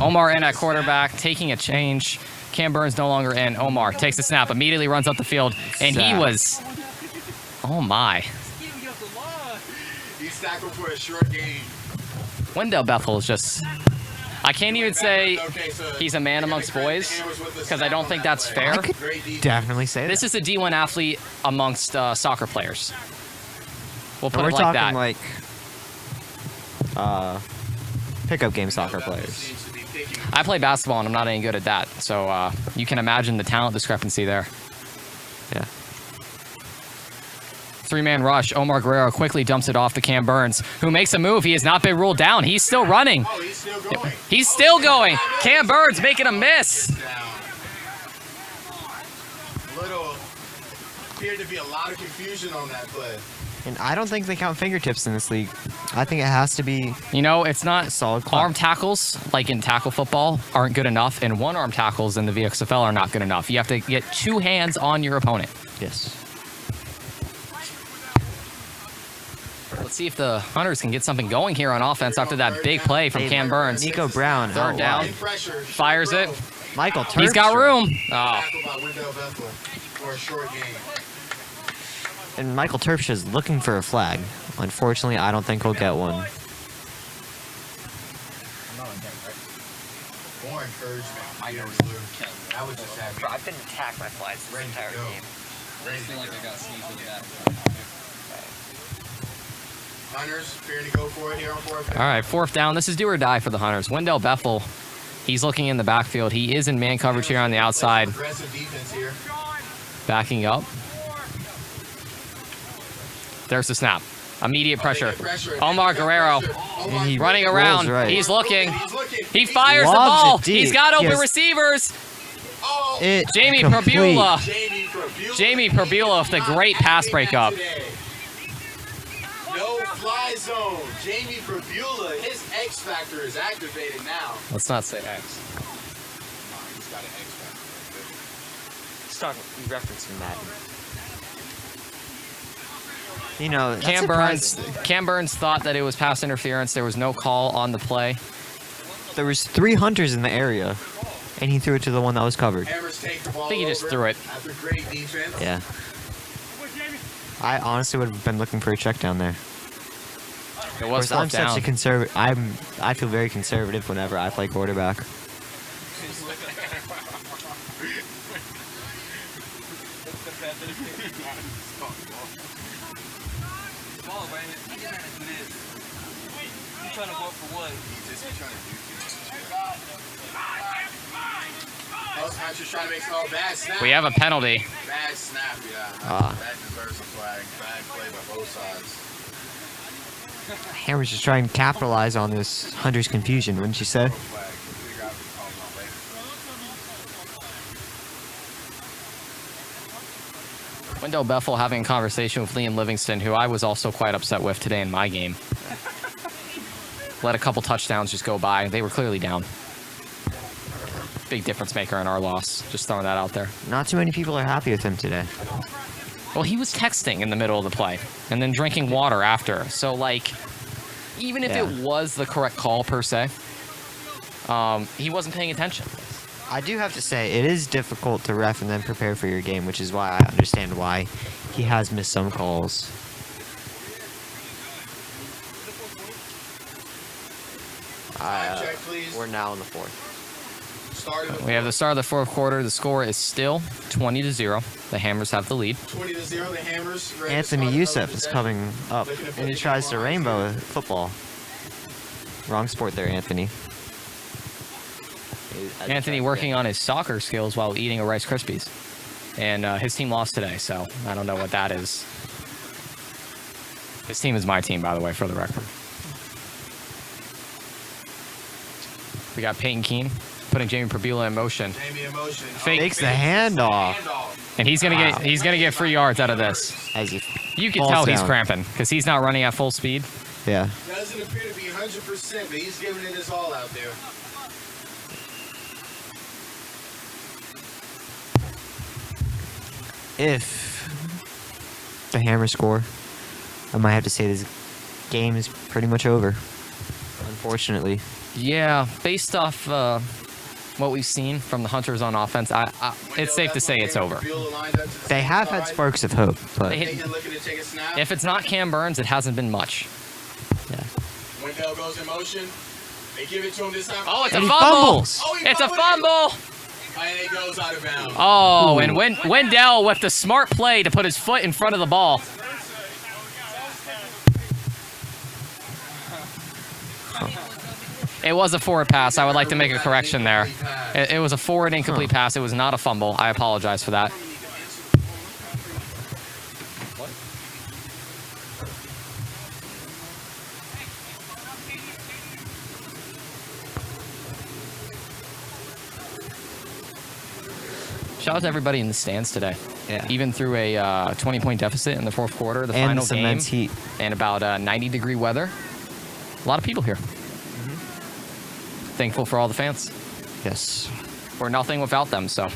Omar in at quarterback, taking a change. Cam Burns no longer in. Omar takes the snap, immediately runs up the field, and he was... Oh my. He's tackled for a short game. Wendell Bethel is just... I can't even say he's a man amongst boys, because I don't think that's fair. I could definitely say This is a D1 athlete amongst soccer players. We'll put we're it like that. talking like pickup game soccer players. I play basketball, and I'm not any good at that, so you can imagine the talent discrepancy there. Yeah. Three-man rush. Omar Guerrero quickly dumps it off to Cam Burns, who makes a move. He has not been ruled down. He's still running. Oh, he's still going. He's still going. Cam Burns making a miss. Little appeared to be a lot of confusion on that play. And I don't think they count fingertips in this league. I think it has to be... You know, it's not a solid clap. Arm tackles, like in tackle football, aren't good enough, and one-arm tackles in the VXFL are not good enough. You have to get two hands on your opponent. Yes. Let's see if the Hunters can get something going here on offense after that big play from Cam Burns. Nico Brown. Third down. Fires it. Michael Terpstra. He's got room. Tackled by Wendell Bethel for a short game. And Michael Terpstra is looking for a flag. Unfortunately, I don't think he'll get one. More encouragement. I know I was just happy. I've been attacked by flies this entire game. I feel like I got sneezed with that. Hunters appearing to go for it here on fourth down. All right, fourth down. This is do or die for the Hunters. Wendell Bethel, he's looking in the backfield. He is in man coverage here on the outside. Aggressive defense here. Backing up. There's the snap. Immediate pressure. Omar Guerrero running around. Right. He's looking. He fires the ball. He's got open receivers. Jamie Perbula. Jamie Perbula with the great pass breakup. No fly zone. Jamie Perbula, his X factor is activated now. Let's not say X. He's got an X factor. Start referencing that. You know, Cam Burns thought that it was pass interference. There was no call on the play. There was 3 Hunters in the area, and he threw it to the one that was covered. Hammers take the ball I think he just threw it. After great defense. Yeah. I honestly would have been looking for a check down there. It was Of course, I'm fourth down. such a conservative. I feel very conservative whenever I play quarterback. We have a penalty. Bad snap, yeah. Ah. That deserves a flag. Bad play by both sides. Hammer's just trying to capitalize on this Hunter's confusion, wouldn't you say? Wendell Bethel having a conversation with Liam Livingston, who I was also quite upset with today in my game. Let a couple touchdowns just go by. They were clearly down. Big difference maker in our loss. Just throwing that out there. Not too many people are happy with him today. Well, he was texting in the middle of the play and then drinking water after. So, like, even if it was the correct call per se, he wasn't paying attention. I do have to say, it is difficult to ref and then prepare for your game, which is why I understand why he has missed some calls. We're now in the fourth. We have the start of the fourth quarter. The score is still 20-0. The Hammers have the lead. 20-0, the Hammers. Anthony Youssef is coming up, and he tries to rainbow football. Wrong sport there, Anthony. Anthony working on his soccer skills while eating a Rice Krispies. And his team lost today, so I don't know what that is. His team is my team, by the way, for the record. We got Peyton Keene putting Jamie Provila in motion. Fakes the handoff. And he's gonna get free yards out of this. As if you can tell he's cramping because he's not running at full speed. Yeah. Doesn't appear to be 100%, but he's giving it his all out there. If the Hammers score, I might have to say this game is pretty much over, unfortunately. Yeah, based off what we've seen from the Hunters on offense, it's safe to say it's over. They have had sparks of hope, but if it's not Cam Burns, it hasn't been much. Yeah. Wendell goes in motion. They give it to him this time. Oh, it's a fumble! It's a fumble! And it goes out of bounds. Oh, and Wendell with the smart play to put his foot in front of the ball. It was a forward pass. I would like to make a correction there. It was a forward incomplete pass. It was not a fumble. I apologize for that. Shout out to everybody in the stands today. Yeah. Even through a 20-point deficit in the fourth quarter, the final game, immense heat, and about 90-degree weather. A lot of people here. Thankful for all the fans. Yes. We're nothing without them, so.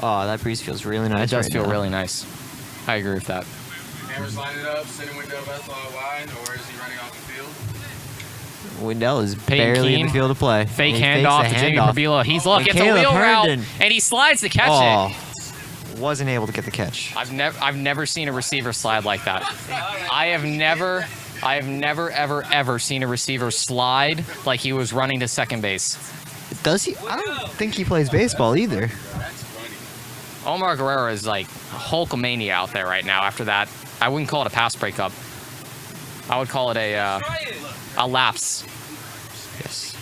Oh, that breeze feels really nice. It does feel really nice. I agree with that. Hammers line it up, sending Wendell Bethel out wide, or is he running off the field? Wendell is Peyton barely Keene, in the field of play. Fake handoff to Jamie Provila. He's looking, it's a wheel route, and he slides to catch it. Wasn't able to get the catch. I've never seen a receiver slide like that. I have never ever seen a receiver slide like he was running to second base. Does he? I don't think he plays baseball either. Omar Guerrero is like Hulkamania out there right now. After that, I wouldn't call it a pass breakup. I would call it a lapse. Yes.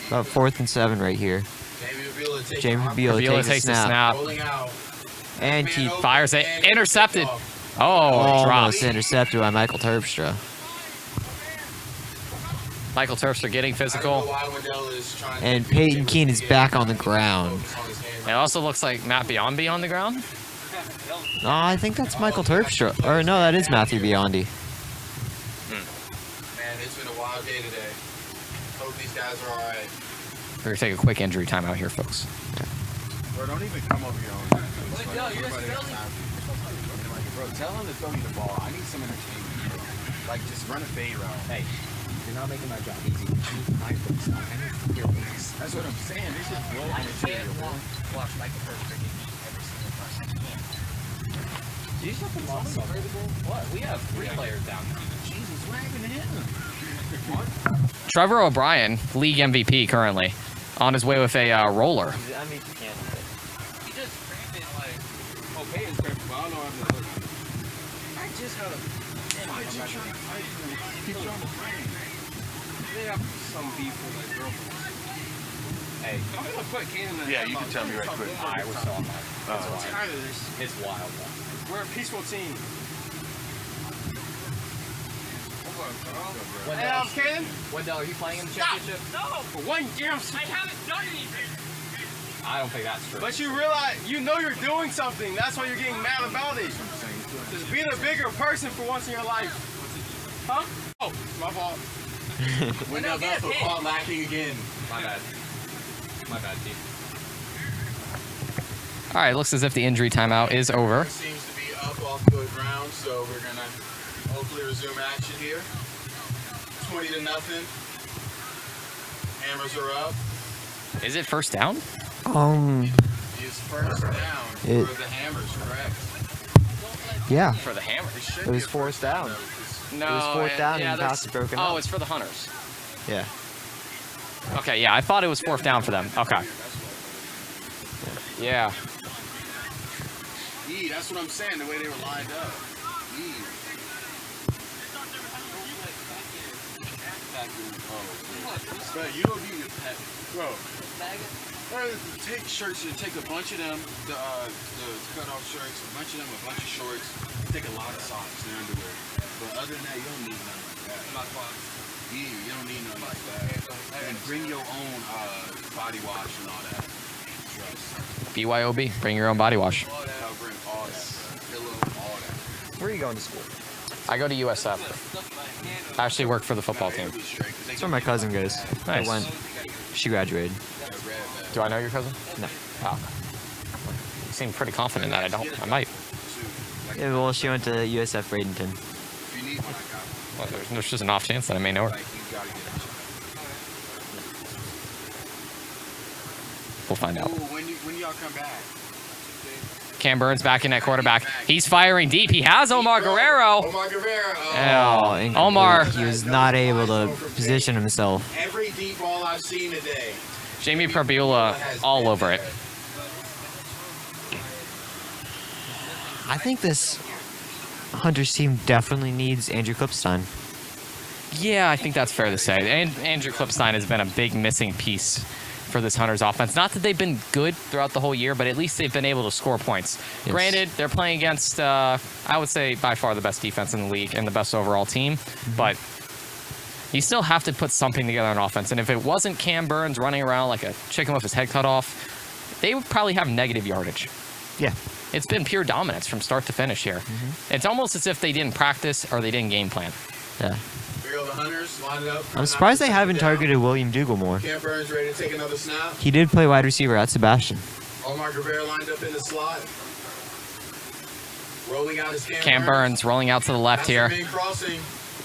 About 4th and 7 right here. Jamie Provila takes a snap. And he fires it. Intercepted. Almost intercepted by Michael Terpstra. Michael Terpstra getting physical. And Peyton Keene is back on the ground. It also looks like Matt Biondi on the ground. No, I think that's Michael Terpstra. Or no, that is Matthew Biondi. Man, it's been a wild day today. Hope these guys are all right. We're going to take a quick injury timeout here, folks. Well, Bro, don't even come over here on that. Bro, tell him to throw you the ball. I need some entertainment. Like, just run a fade route. Hey, you're not making my job easy. I need my foot stop. I need your face. That's what I'm saying. They should blow I on the can't watch Michael First every single person. I can't. Do you something What? We have 3 players down. Jesus, what happened to him? Trevor O'Brien, league MVP currently, on his way with a roller. I mean, you can't. He just framed it like, okay, it's perfect, but I don't know how to look. I just had a. They have some beef with like girlfriends. Hey, I'm gonna put Kaden in. Yeah, you can tell me right quick. alright, we're still on that. I'm tired of this. It's wild, though. We're a peaceful team. Hey, Wendell, Kaden. Wendell, are you playing in the championship? No! For 1 year, I haven't done anything. I don't think that's true. But you realize, you know you're doing something. That's why you're getting mad about it. Just be the bigger person for once in your life. Huh? Oh, my fault. Wendell Bethel caught lacking again. My bad. My bad, T. All right, looks as if the injury timeout is over. Seems to be up off the ground, so we're gonna hopefully resume action here. 20-0. Hammers are up. Is it first down? Is first down It- for the Hammers, correct? Yeah, For the Hammers. Should it be was a fourth first down. though, 'cause No, It was fourth down and the that's- pass is broken Oh, up. it's for the Hunters. Yeah. Okay, yeah, I thought it was fourth down for them. Okay. Yeah. that's what I'm saying, the way they were lined up. Bro, you don't need to pack. Bro, take shirts and take a bunch of them, the cut-off shirts, a bunch of them, a bunch of shorts. Take a lot of socks and underwear. But other than that, you don't need nothing like that. You don't need nothing like that. And bring your own body wash and all that. Trust. BYOB, bring your own body wash. All that, I'll bring all that. Pillow, all that. Where are you going to school? I go to USF. I actually work for the football team. That's where my cousin goes. Nice. I went. She graduated. Do I know your cousin? No. Oh. You seem pretty confident that I don't. I might. Yeah, well, she went to USF Bradenton. Well, there's just an off chance that I may know her. We'll find out. When y'all come back? Cam Burns back in at quarterback. He's firing deep. He has Omar Guerrero. Omar Guerrero. Oh, incomplete. Omar. He was not able to position himself. Every deep ball I've seen today. Jamie Prabula all over it. I think this Hunters team definitely needs Andrew Klipstein. Yeah, I think that's fair to say. And Andrew Klipstein has been a big missing piece for this Hunters offense. Not that they've been good throughout the whole year, but at least they've been able to score points. Yes. Granted, they're playing against, I would say, by far the best defense in the league and the best overall team, but you still have to put something together on offense. And if it wasn't Cam Burns running around like a chicken with his head cut off, they would probably have negative yardage. Yeah. It's been pure dominance from start to finish here. It's almost as if they didn't practice or they didn't game plan. Yeah. Burial the Hunters, line it up. I'm surprised they haven't targeted William Dougal more. Cam Burns ready to take another snap. He did play wide receiver at Sebastian. Omar Guerrero lined up in the slot. Rolling out his Cam Burns rolling out to the left here. Crossing.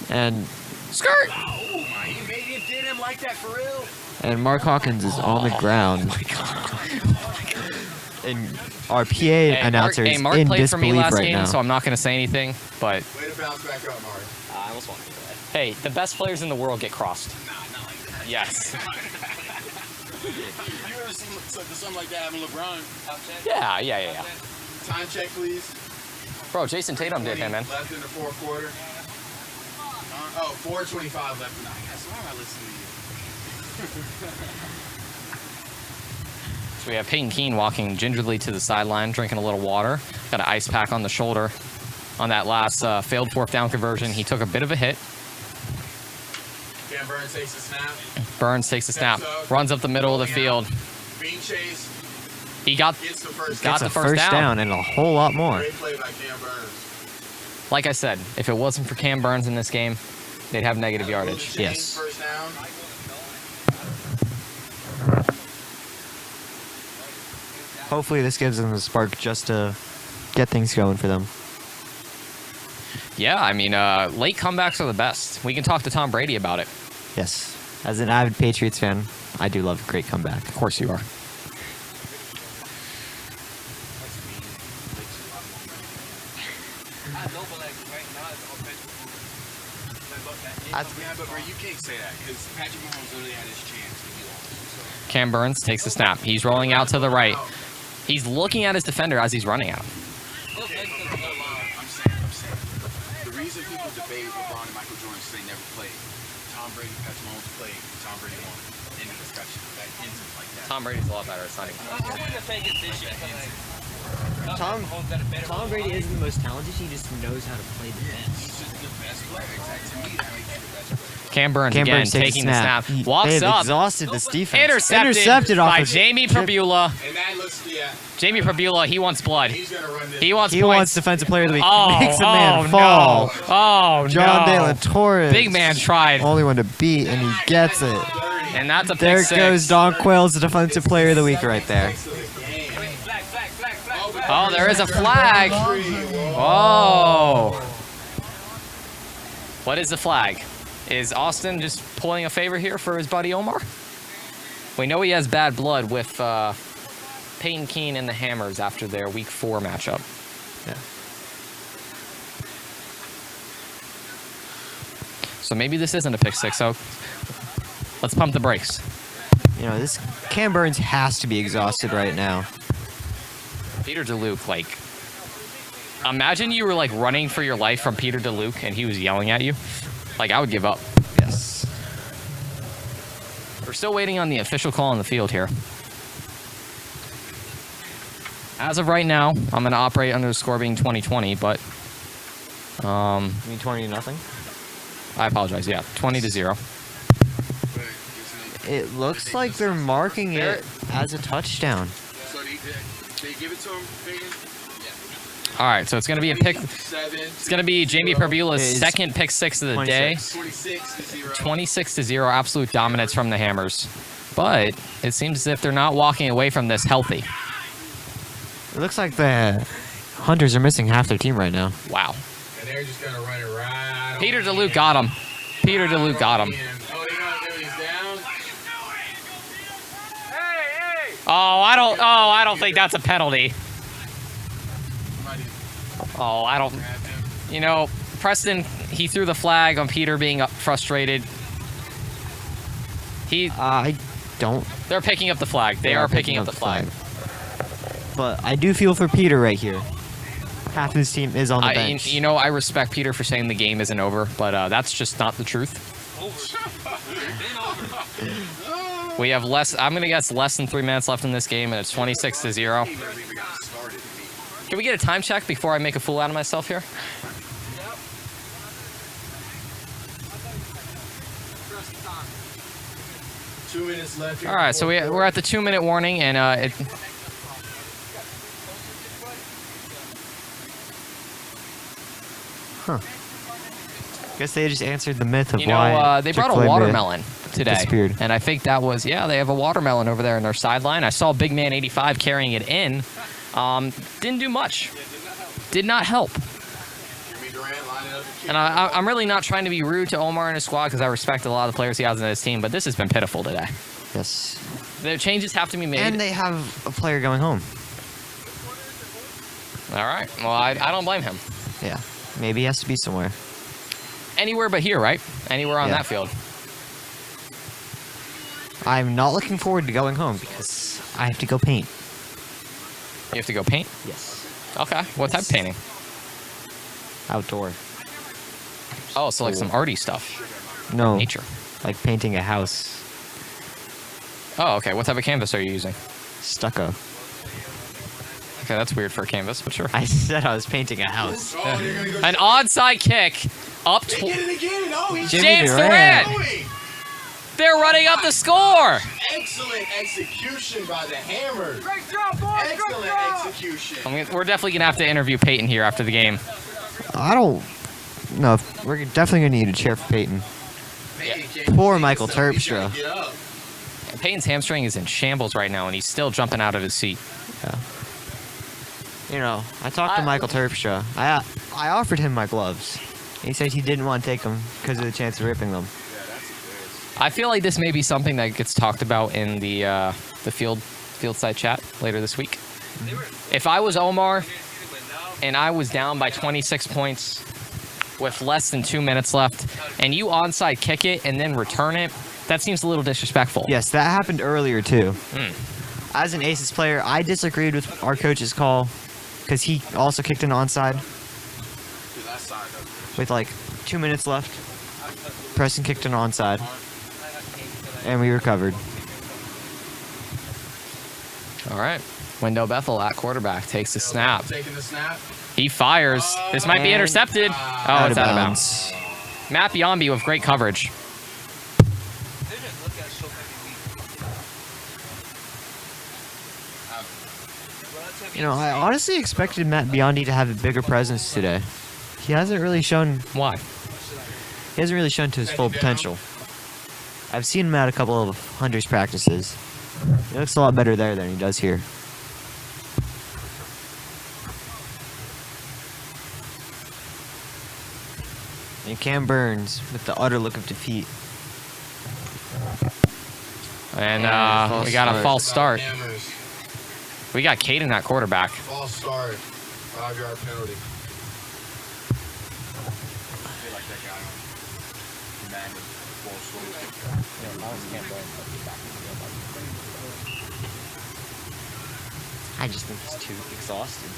And skirt. He did him like that for real. And Mark Hawkins is on the ground. And our PA announcer is Mark in played for me disbelief last right game, now. so I'm not going to say anything, but Way to bounce back up, Mark. I almost wanted to do that. hey, the best players in the world get crossed. Not like that. Yes. You ever seen something like that happen, LeBron? Yeah. Time check, please. Bro, Jason Tatum did him, man. Left in the fourth quarter. 4:25 left. That's why I listen to you. So we have Peyton Keene walking gingerly to the sideline, drinking a little water. Got an ice pack on the shoulder. On that last failed fourth down conversion, he took a bit of a hit. Cam Burns takes the snap. Burns takes the snap, runs up the middle of the field. Bean chase. He got Gets the first got down. the first down. and a whole lot more. Great play by Cam Burns. Like I said, if it wasn't for Cam Burns in this game, they'd have negative yardage. Yes. First down. hopefully this gives them a spark just to get things going for them. Yeah, I mean, late comebacks are the best. We can talk to Tom Brady about it. Yes. As an avid Patriots fan, I do love a great comeback. Of course you are. Yeah, but bro, you can't say that because Patrick Mahomes literally had his chance to be lost. Cam Burns takes the snap. He's rolling out to the right. He's looking at his defender as he's running out. I'm saying. The reason people debate LeBron and Michael Jordan is they never played. Tom Brady, Patrick Mahomes played. Tom Brady won. End of discussion. That ends it like that. Tom Brady's a lot better. It's not even Tom Brady isn't the most talented. He just knows how to play the best. He's just the best player. Exactly. To me, that makes him the best player. Cam Burns again taking the snap. Walks They've up. exhausted this defense. Intercepted off by of Jamie Perbula. And that looks, yeah. Jamie Perbula, he wants blood. He's gonna run this. He wants He points. wants Defensive Player of the Week. Oh, Makes a man fall. No. Oh, John De La no. Torres. Big man tried. Only one to beat, and he gets it. And that's a pick There six. goes Don Quayle's Defensive Player of the Week right there. Oh, there is a flag. Oh. What is the flag? Is Austin just pulling a favor here for his buddy Omar? We know he has bad blood with Peyton Keene and the Hammers after their Week 4 matchup. Yeah. So maybe this isn't a pick six, so let's pump the brakes. You know, this Cam Burns has to be exhausted right now. Peter DeLuke, like, imagine you were like running for your life from Peter DeLuke and he was yelling at you. Like, I would give up. Yes. We're still waiting on the official call on the field here. As of right now, I'm going to operate under the score being 20-20, but You mean 20-0? I apologize. Yeah, 20-0. It looks like they're marking it as a touchdown. So they give it to him, Peyton? All right, so it's going to be a pick. 7. It's going to be Jamie Perbula's second pick six of the day. 26-0. 26-0, absolute dominance from the Hammers. But it seems as if they're not walking away from this healthy. It looks like the Hunters are missing half their team right now. Wow. And they're just gonna run it right. Peter DeLuke got him. Peter DeLuke got him. Oh, they got him. He's down. Oh, I don't think that's a penalty. Oh, I don't. You know, Preston, he threw the flag on Peter being frustrated. I don't. They're picking up the flag. They are picking up the flag. But I do feel for Peter right here. Half his team is on the bench. You know, I respect Peter for saying the game isn't over, but that's just not the truth. We have less. I'm gonna guess less than 3 minutes left in this game, and it's 26-0. Can we get a time check before I make a fool out of myself here? 2 minutes left. All right, so we're at the 2-minute warning, and Guess they just answered the myth of you know, why they brought a Chick-fil-A watermelon today, disappeared. and I think that was they have a watermelon over there in their sideline. I saw Big Man 85 carrying it in. Didn't do much. Did not help. And I'm really not trying to be rude to Omar and his squad because I respect a lot of the players he has in his team, but this has been pitiful today. Yes. The changes have to be made. And they have a player going home. All right. Well, I don't blame him. Yeah. Maybe he has to be somewhere. Anywhere but here, right? Anywhere on that field. I'm not looking forward to going home because I have to go paint. You have to go paint? Yes. Okay. What type of painting? Outdoor. Oh, so like some arty stuff. No. Nature. Like painting a house. Oh, okay. What type of canvas are you using? Stucco. Okay, that's weird for a canvas, but sure. I said I was painting a house. An onside kick up They get it again. Oh, he's James Durant. They're running up the score. Excellent execution by the Hammers. Great job, boys. Excellent execution. We're definitely going to have to interview Peyton here after the game. I don't know. We're definitely going to need a chair for Peyton. Poor Michael Terpstra. Peyton's hamstring is in shambles right now, and he's still jumping out of his seat. Yeah. You know, I talked to Michael Terpstra. I offered him my gloves. He said he didn't want to take them because of the chance of ripping them. I feel like this may be something that gets talked about in the field side chat later this week. If I was Omar and I was down by 26 points with less than 2 minutes left, and you onside kick it and then return it, that seems a little disrespectful. Yes, that happened earlier too. As an Aces player, I disagreed with our coach's call because he also kicked an onside with like 2 minutes left. Preston kicked an onside, and we recovered. All right. Wendell Bethel at quarterback takes a snap. Taking the snap. He fires. This might be intercepted. Oh, it's out of bounds. Matt Biombi with great coverage. You know, I honestly expected Matt Biondi to have a bigger presence today. He hasn't really shown... Why? He hasn't really shown to his full potential. I've seen him at a couple of Hunters practices. He looks a lot better there than he does here. And Cam Burns with the utter look of defeat. And we got a false start. We got Caden at quarterback. False start. 5-yard penalty. I just think he's too exhausted.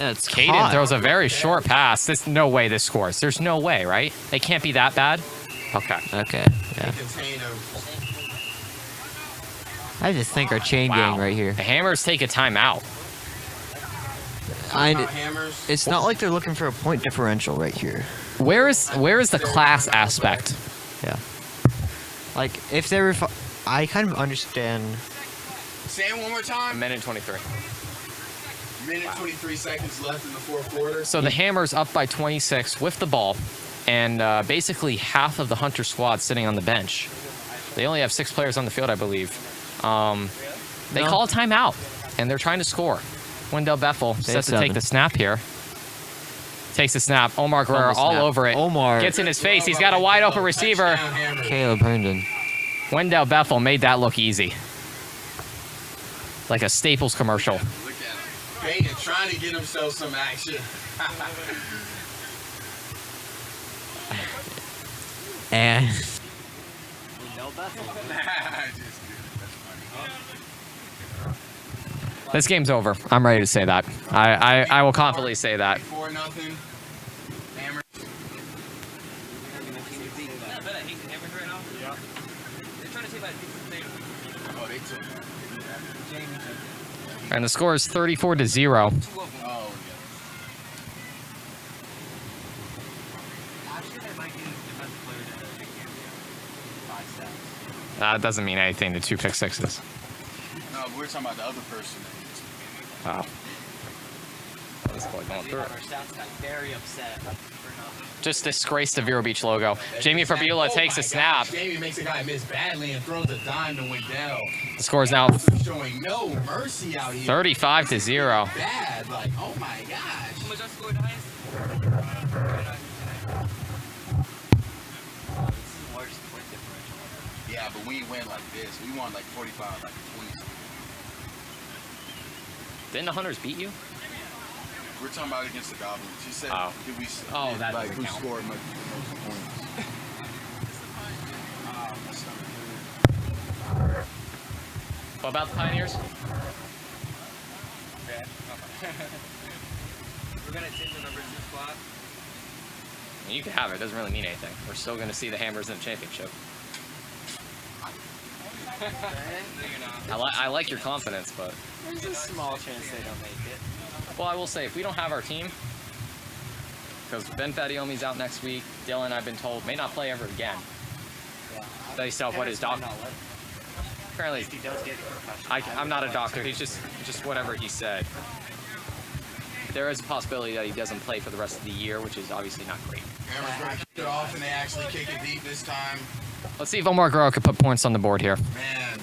It's Caden throws a very short pass. There's no way this scores. There's no way, right? They can't be that bad. Okay. Okay. Yeah. I just think our chain gang right here. The Hammers take a timeout. It's not like they're looking for a point differential right here. Where is the class aspect? Yeah. Like if they were, I kind of understand. Say it one more time. 1:23. 23 seconds left in the fourth quarter. So the Hammers up by 26 with the ball, and basically half of the Hunter squad sitting on the bench. They only have 6 players on the field, I believe. They call a timeout, and they're trying to score. Wendell Bethel set to take the snap here. Takes the snap. Omar Guerrero all over it. Omar gets in his face. He's got a wide open receiver. Caleb Herndon. Wendell Bethel made that look easy. Like a Staples commercial. Peyton trying to get himself some action. And this game's over. I'm ready to say that. I will confidently say that. 4-0. And the score is 34-0. That doesn't mean anything to 2 pick sixes. No, but we're talking about the other person. Wow. This boy going through it. Very upset. Just disgraced the Vero Beach logo. Jamie Fabiola takes a snap. Jamie makes a guy miss badly and throws a dime to Wendell. The score is now Showing no mercy out here. 35-0. Bad, like, oh my gosh. How much I scored highest? Yeah, but we went like this. We won like 45, like 20. Didn't the Hunters beat you? We're talking about against the Goblins. She said, did we that like doesn't who count. scored most points? What about the Pioneers? We're gonna change the number 2 spot. You can have it. It doesn't really mean anything. We're still going to see the Hammers in the championship. I like your confidence, but There's a small chance they don't make it. well, I will say if we don't have our team, because Ben Fadiomi's out next week, Dylan, I've been told, may not play ever again. Based off what his doctor. Apparently, He does get concussion. I'm not a doctor. He's just whatever he said. there is a possibility that he doesn't play for the rest of the year, which is obviously not great. Hammer's going to kick it off, and they actually kick it deep this time. Let's see if Omar Guerrero can put points on the board here. Man.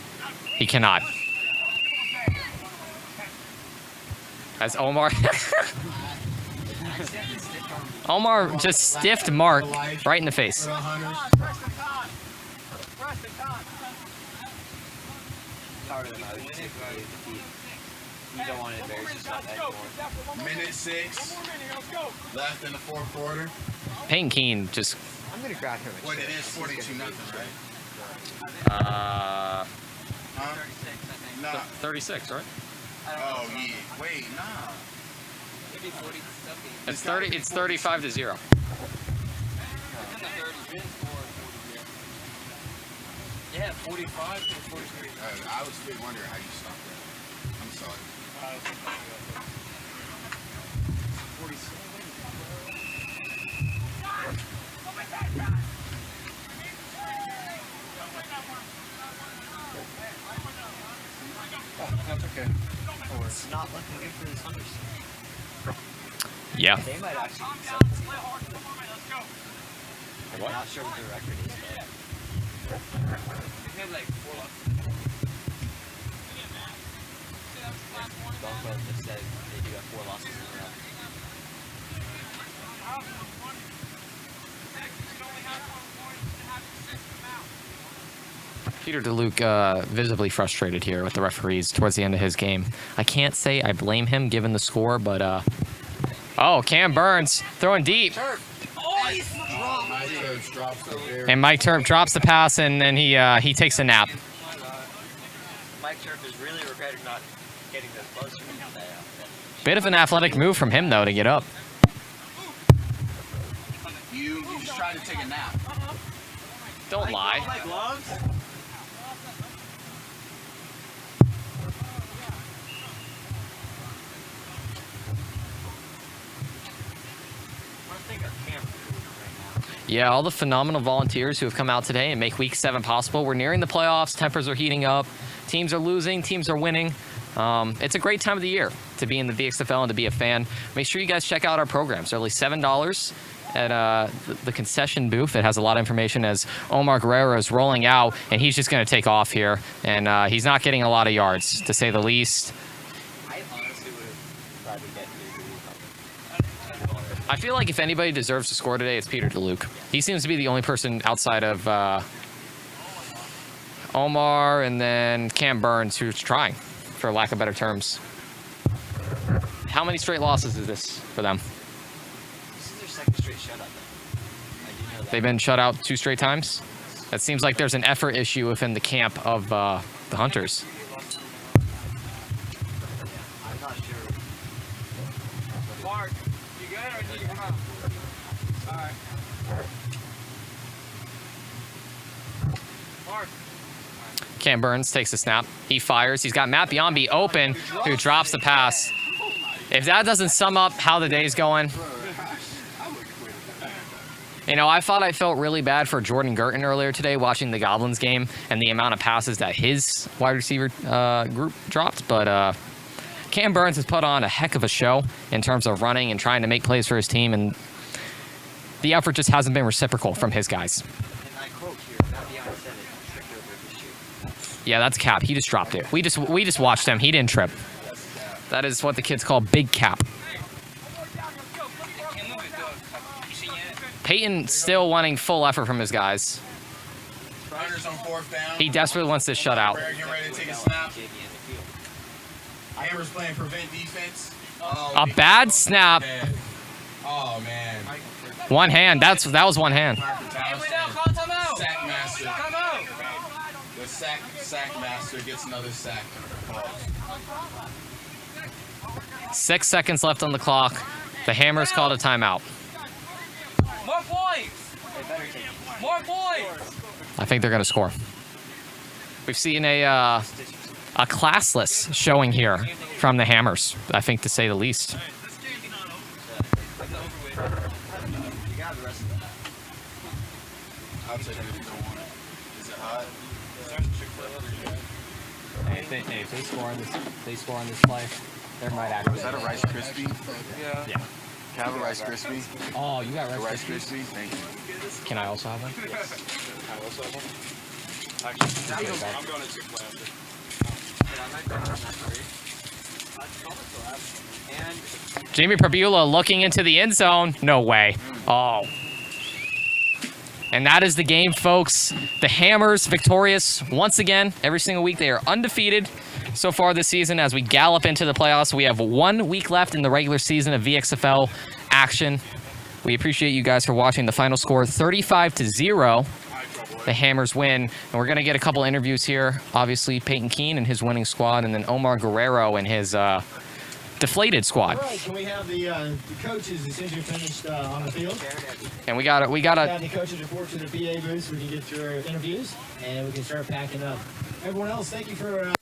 He cannot. As Omar... Omar just stiffed Mark right in the face. You don't want to embarrass yourself anymore. Minute 6 left in the fourth quarter. Peyton Keene just... I'm going to grab him. What it is, 42 nothing, right? Huh? 36, I think. Nah. 36, right? Oh, yeah. Wait, nah. Maybe 40 something. It's 30. It's 35 to 0. Yeah, 45 to 43. I was still wondering how you stopped that. I'm sorry. 47. That's okay. It's not looking good for this Hunters. Yeah. They might actually be 17. I'm What? not sure what their record is, but they have like 4 losses. Belco just said they do have 4 losses in a row. Peter DeLuke visibly frustrated here with the referees towards the end of his game. I can't say I blame him given the score, but oh, Cam Burns throwing deep. And Mike Turp drops the pass, and then he takes a nap. Mike Turp is really regretting not getting those closer. Bit of an athletic move from him, though, to get up. You just tried to take a nap. Don't lie. Like gloves? Yeah, all the phenomenal volunteers who have come out today and make Week 7 possible. We're nearing the playoffs. Tempers are heating up. Teams are losing. Teams are winning. It's a great time of the year to be in the VXFL and to be a fan. Make sure you guys check out our programs. They're only $7 at the concession booth. It has a lot of information as Omar Guerrero is rolling out, and he's just going to take off here. And he's not getting a lot of yards, to say the least. I honestly would have tried to get I feel like if anybody deserves to score today, it's Peter DeLuke. He seems to be the only person outside of Omar and then Cam Burns who's trying, for lack of better terms. How many straight losses is this for them? This is their second straight shutout, though. I do know that. They've been shut out 2 straight times? That seems like there's an effort issue within the camp of the Hunters. I'm not sure. Mark, you good or need to come out? Alright. Mark. Cam Burns takes a snap. He fires. He's got Matt Biombi open, who drops the pass. If that doesn't sum up how the day's going. You know, I thought I felt really bad for Jordan Gurton earlier today watching the Goblins game and the amount of passes that his wide receiver group dropped. But Cam Burns has put on a heck of a show in terms of running and trying to make plays for his team. And the effort just hasn't been reciprocal from his guys. And I quote here, not beyond said it, tripped over his shoe. Yeah, that's Cap. He just dropped it. We just watched him. He didn't trip. That is what the kids call Big Cap. Peyton still wanting full effort from his guys. Runners on 4th down. He desperately wants this shutout. Getting ready to take a snap. Hammer's playing prevent defense. A bad snap. Oh man. One hand. That was one hand. Sack master. The sack master gets another sack. 6 seconds left on the clock. The Hammers called a timeout. More points! More points! I think they're going to score. We've seen a classless showing here from the Hammers, I think, to say the least. I'll take it if you don't want it. Is it hot? Hey, if they score on this play, There might actually. Is that a Rice Krispie? Yeah. Yeah. Can I have a Rice Krispie? Oh, you got A Rice Rice Krispies? Krispie? Thank you. Can I also have one? Yes. I also have one. Actually, I'm going to Chick-fil-A after. Jamie Pabula looking into the end zone. No way. Oh. And that is the game, folks. The Hammers victorious once again. Every single week they are undefeated so far this season. As we gallop into the playoffs, we have 1 week left in the regular season of VXFL action. We appreciate you guys for watching. The final score 35-0. The Hammers win. And we're going to get a couple interviews here. Obviously, Peyton Keene and his winning squad, and then Omar Guerrero and his deflated squad. All right, can we have the coaches as soon as you're finished on the field? And we got the coaches report to the PA booth so we can get through our interviews and we can start packing up. Everyone else, thank you for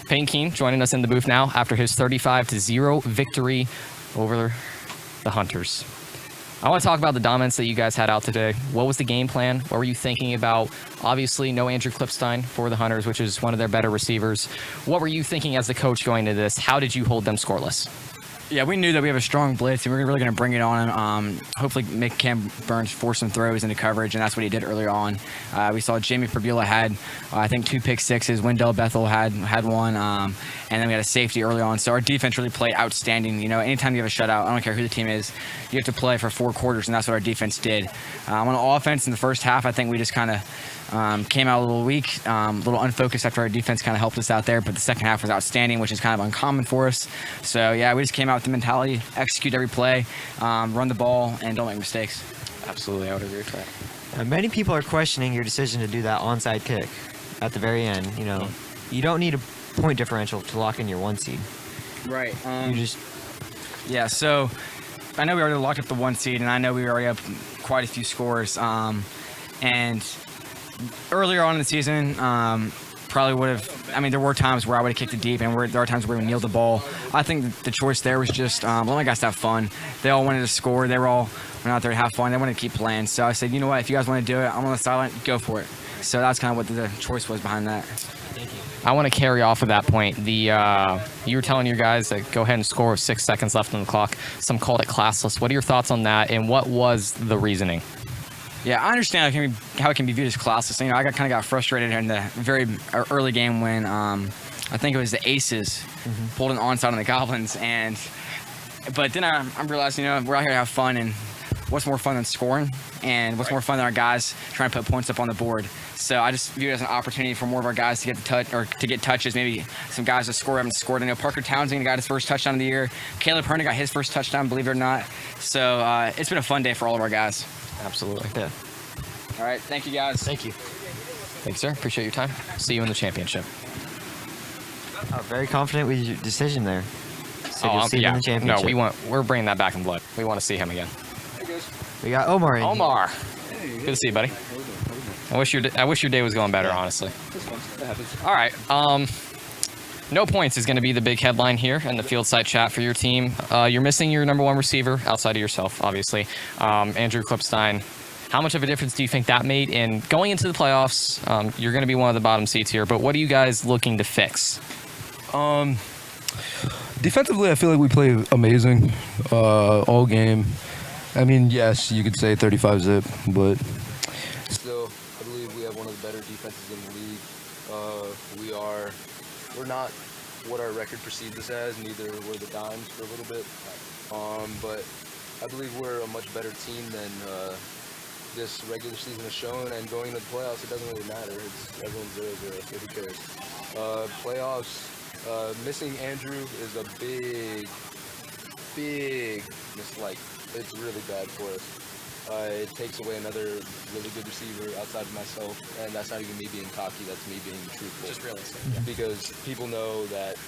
Peyton Keene joining us in the booth now after his 35-0 victory over the Hunters. I want to talk about the dominance that you guys had out today. What was the game plan? What were you thinking about? Obviously, no Andrew Klipstein for the Hunters, which is one of their better receivers. What were you thinking as the coach going into this? How did you hold them scoreless? Yeah, we knew that we have a strong blitz, and we're really going to bring it on him. Hopefully make Cam Burns force some throws into coverage, and that's what he did earlier on. We saw Jamie Pabula had, I think, 2 pick sixes. Wendell Bethel had one, and then we had a safety early on. So our defense really played outstanding. You know, anytime you have a shutout, I don't care who the team is, you have to play for 4 quarters, and that's what our defense did. On offense in the first half, I think we just kind of came out a little weak, a little unfocused after our defense kind of helped us out there, but the second half was outstanding, which is kind of uncommon for us. So yeah, we just came out with the mentality, execute every play, run the ball, and don't make mistakes. Absolutely, I would agree with that. Many people are questioning your decision to do that onside kick at the very end. You know, you don't need a point differential to lock in your 1 seed. Right. You just Yeah, so I know we already locked up the 1 seed, and I know we were already up quite a few scores. And earlier on in the season, probably would have, I mean, there were times where I would have kicked it deep, and there are times where we kneeled the ball. I think the choice there was just, let my guys have fun. They all wanted to score. They were all went out there to have fun. They wanted to keep playing. So I said, you know what, if you guys want to do it, I'm on the sideline, go for it. So that's kind of what the choice was behind that. Thank you. I want to carry off of that point. You were telling your guys that go ahead and score with 6 seconds left on the clock. Some called it classless. What are your thoughts on that, and what was the reasoning? Yeah, I understand how it can be viewed as classless. You know, I kind of got frustrated in the very early game when I think it was the Aces pulled an onside on the Goblins, but then I realized, you know, we're out here to have fun, and what's more fun than scoring, and what's more fun than our guys trying to put points up on the board. So I just view it as an opportunity for more of our guys to get the touch or to get touches. Maybe some guys that haven't scored. I know Parker Townsend got his first touchdown of the year. Caleb Herndon got his first touchdown, believe it or not. So it's been a fun day for all of our guys. Absolutely. Yeah. All right. Thank you, guys. Thank you. Thanks, sir. Appreciate your time. See you in the championship. very confident with your decision there. So you'll see him in the championship. No, we're bringing that back in blood. We want to see him again. We got Omar in. Omar. Good to see you, buddy. I wish your day was going better, honestly. All right. No points is going to be the big headline here in the field side chat for your team. You're missing your #1 receiver outside of yourself, obviously. Andrew Klipstein. How much of a difference do you think that made? And going into the playoffs, you're going to be one of the bottom seeds here, but what are you guys looking to fix? Defensively, I feel like we play amazing all game. I mean, yes, you could say 35 zip, but still, I believe we have one of the better defenses in the league. We're not what our record precedes us as, neither were the Dimes for a little bit. But I believe we're a much better team than this regular season has shown, and going into the playoffs, it doesn't really matter. Everyone's 0-0, so who cares? Playoffs, missing Andrew is a big mislike. It's really bad for us. It takes away another really good receiver outside of myself, and that's not even me being cocky, that's me being truthful. Just realistic. Because people know that,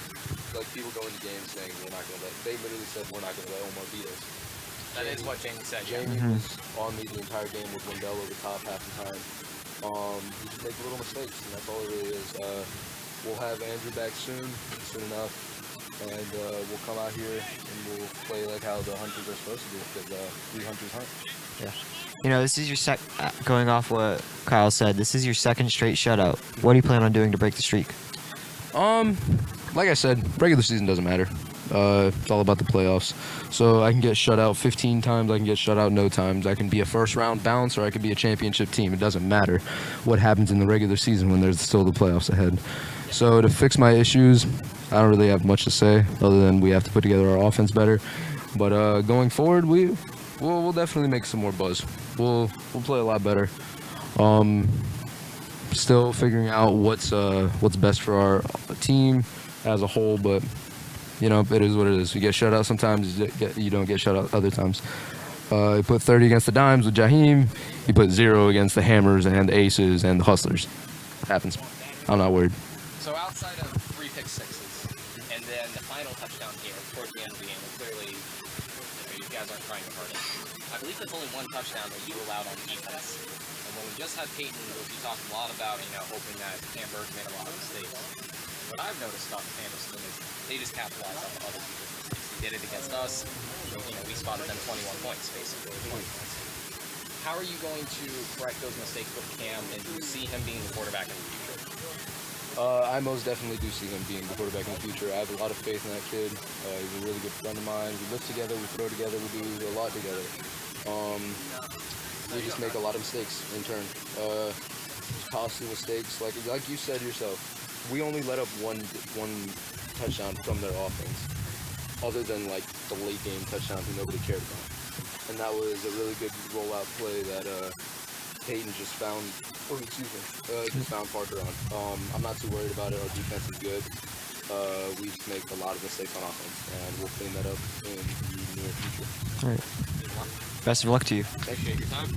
like, people go into games saying we're not going to let, they literally said we're not going to let Omar beat us. That is what Jamie said. Jamie was on me the entire game with Wendell over top half the time. We just make little mistakes, and that's all it really is. We'll have Andrew back soon enough, and we'll come out here and we'll play like how the hunters are supposed to do, because we hunters hunt. Yeah. You know, this is your going off what Kyle said, this is your second straight shutout. What do you plan on doing to break the streak? Like I said, regular season doesn't matter. It's all about the playoffs. So I can get shut out 15 times, I can get shut out no times. I can be a first round bounce, or I could be a championship team. It doesn't matter what happens in the regular season when there's still the playoffs ahead. So to fix my issues, I don't really have much to say other than we have to put together our offense better. But going forward, we'll definitely make some more buzz. We'll play a lot better. Still figuring out what's best for our team as a whole, but you know, it is what it is. You get shut out sometimes, you don't get shut out other times. You put 30 against the Dimes with Jaheim, you put 0 against the Hammers and the Aces and the Hustlers. It happens. I'm not worried. So outside of 3 pick sixes, and then the final touchdown here towards the end of the game, clearly you guys aren't trying to hurt it. I believe there's only 1 touchdown that you allowed on defense. And when we just had Peyton, we talked a lot about, hoping that Cam Burke made a lot of mistakes. What I've noticed about Anderson is they just capitalize on other people's mistakes. They did it against us. We spotted them 21 points, basically. 20 points. How are you going to correct those mistakes with Cam, and do you see him being the quarterback in the future? I most definitely do see him being the quarterback in the future. I have a lot of faith in that kid. He's a really good friend of mine. We live together, we throw together, we do a lot together. We just make a lot of mistakes in turn. Costly mistakes, like you said yourself. We only let up one touchdown from their offense, other than like the late game touchdowns that nobody cared about. And that was a really good rollout play that Peyton just found Parker on. I'm not too worried about it. Our defense is good. We just make a lot of mistakes on offense, and we'll clean that up in the near future. All right. Best of luck to you. Appreciate your time.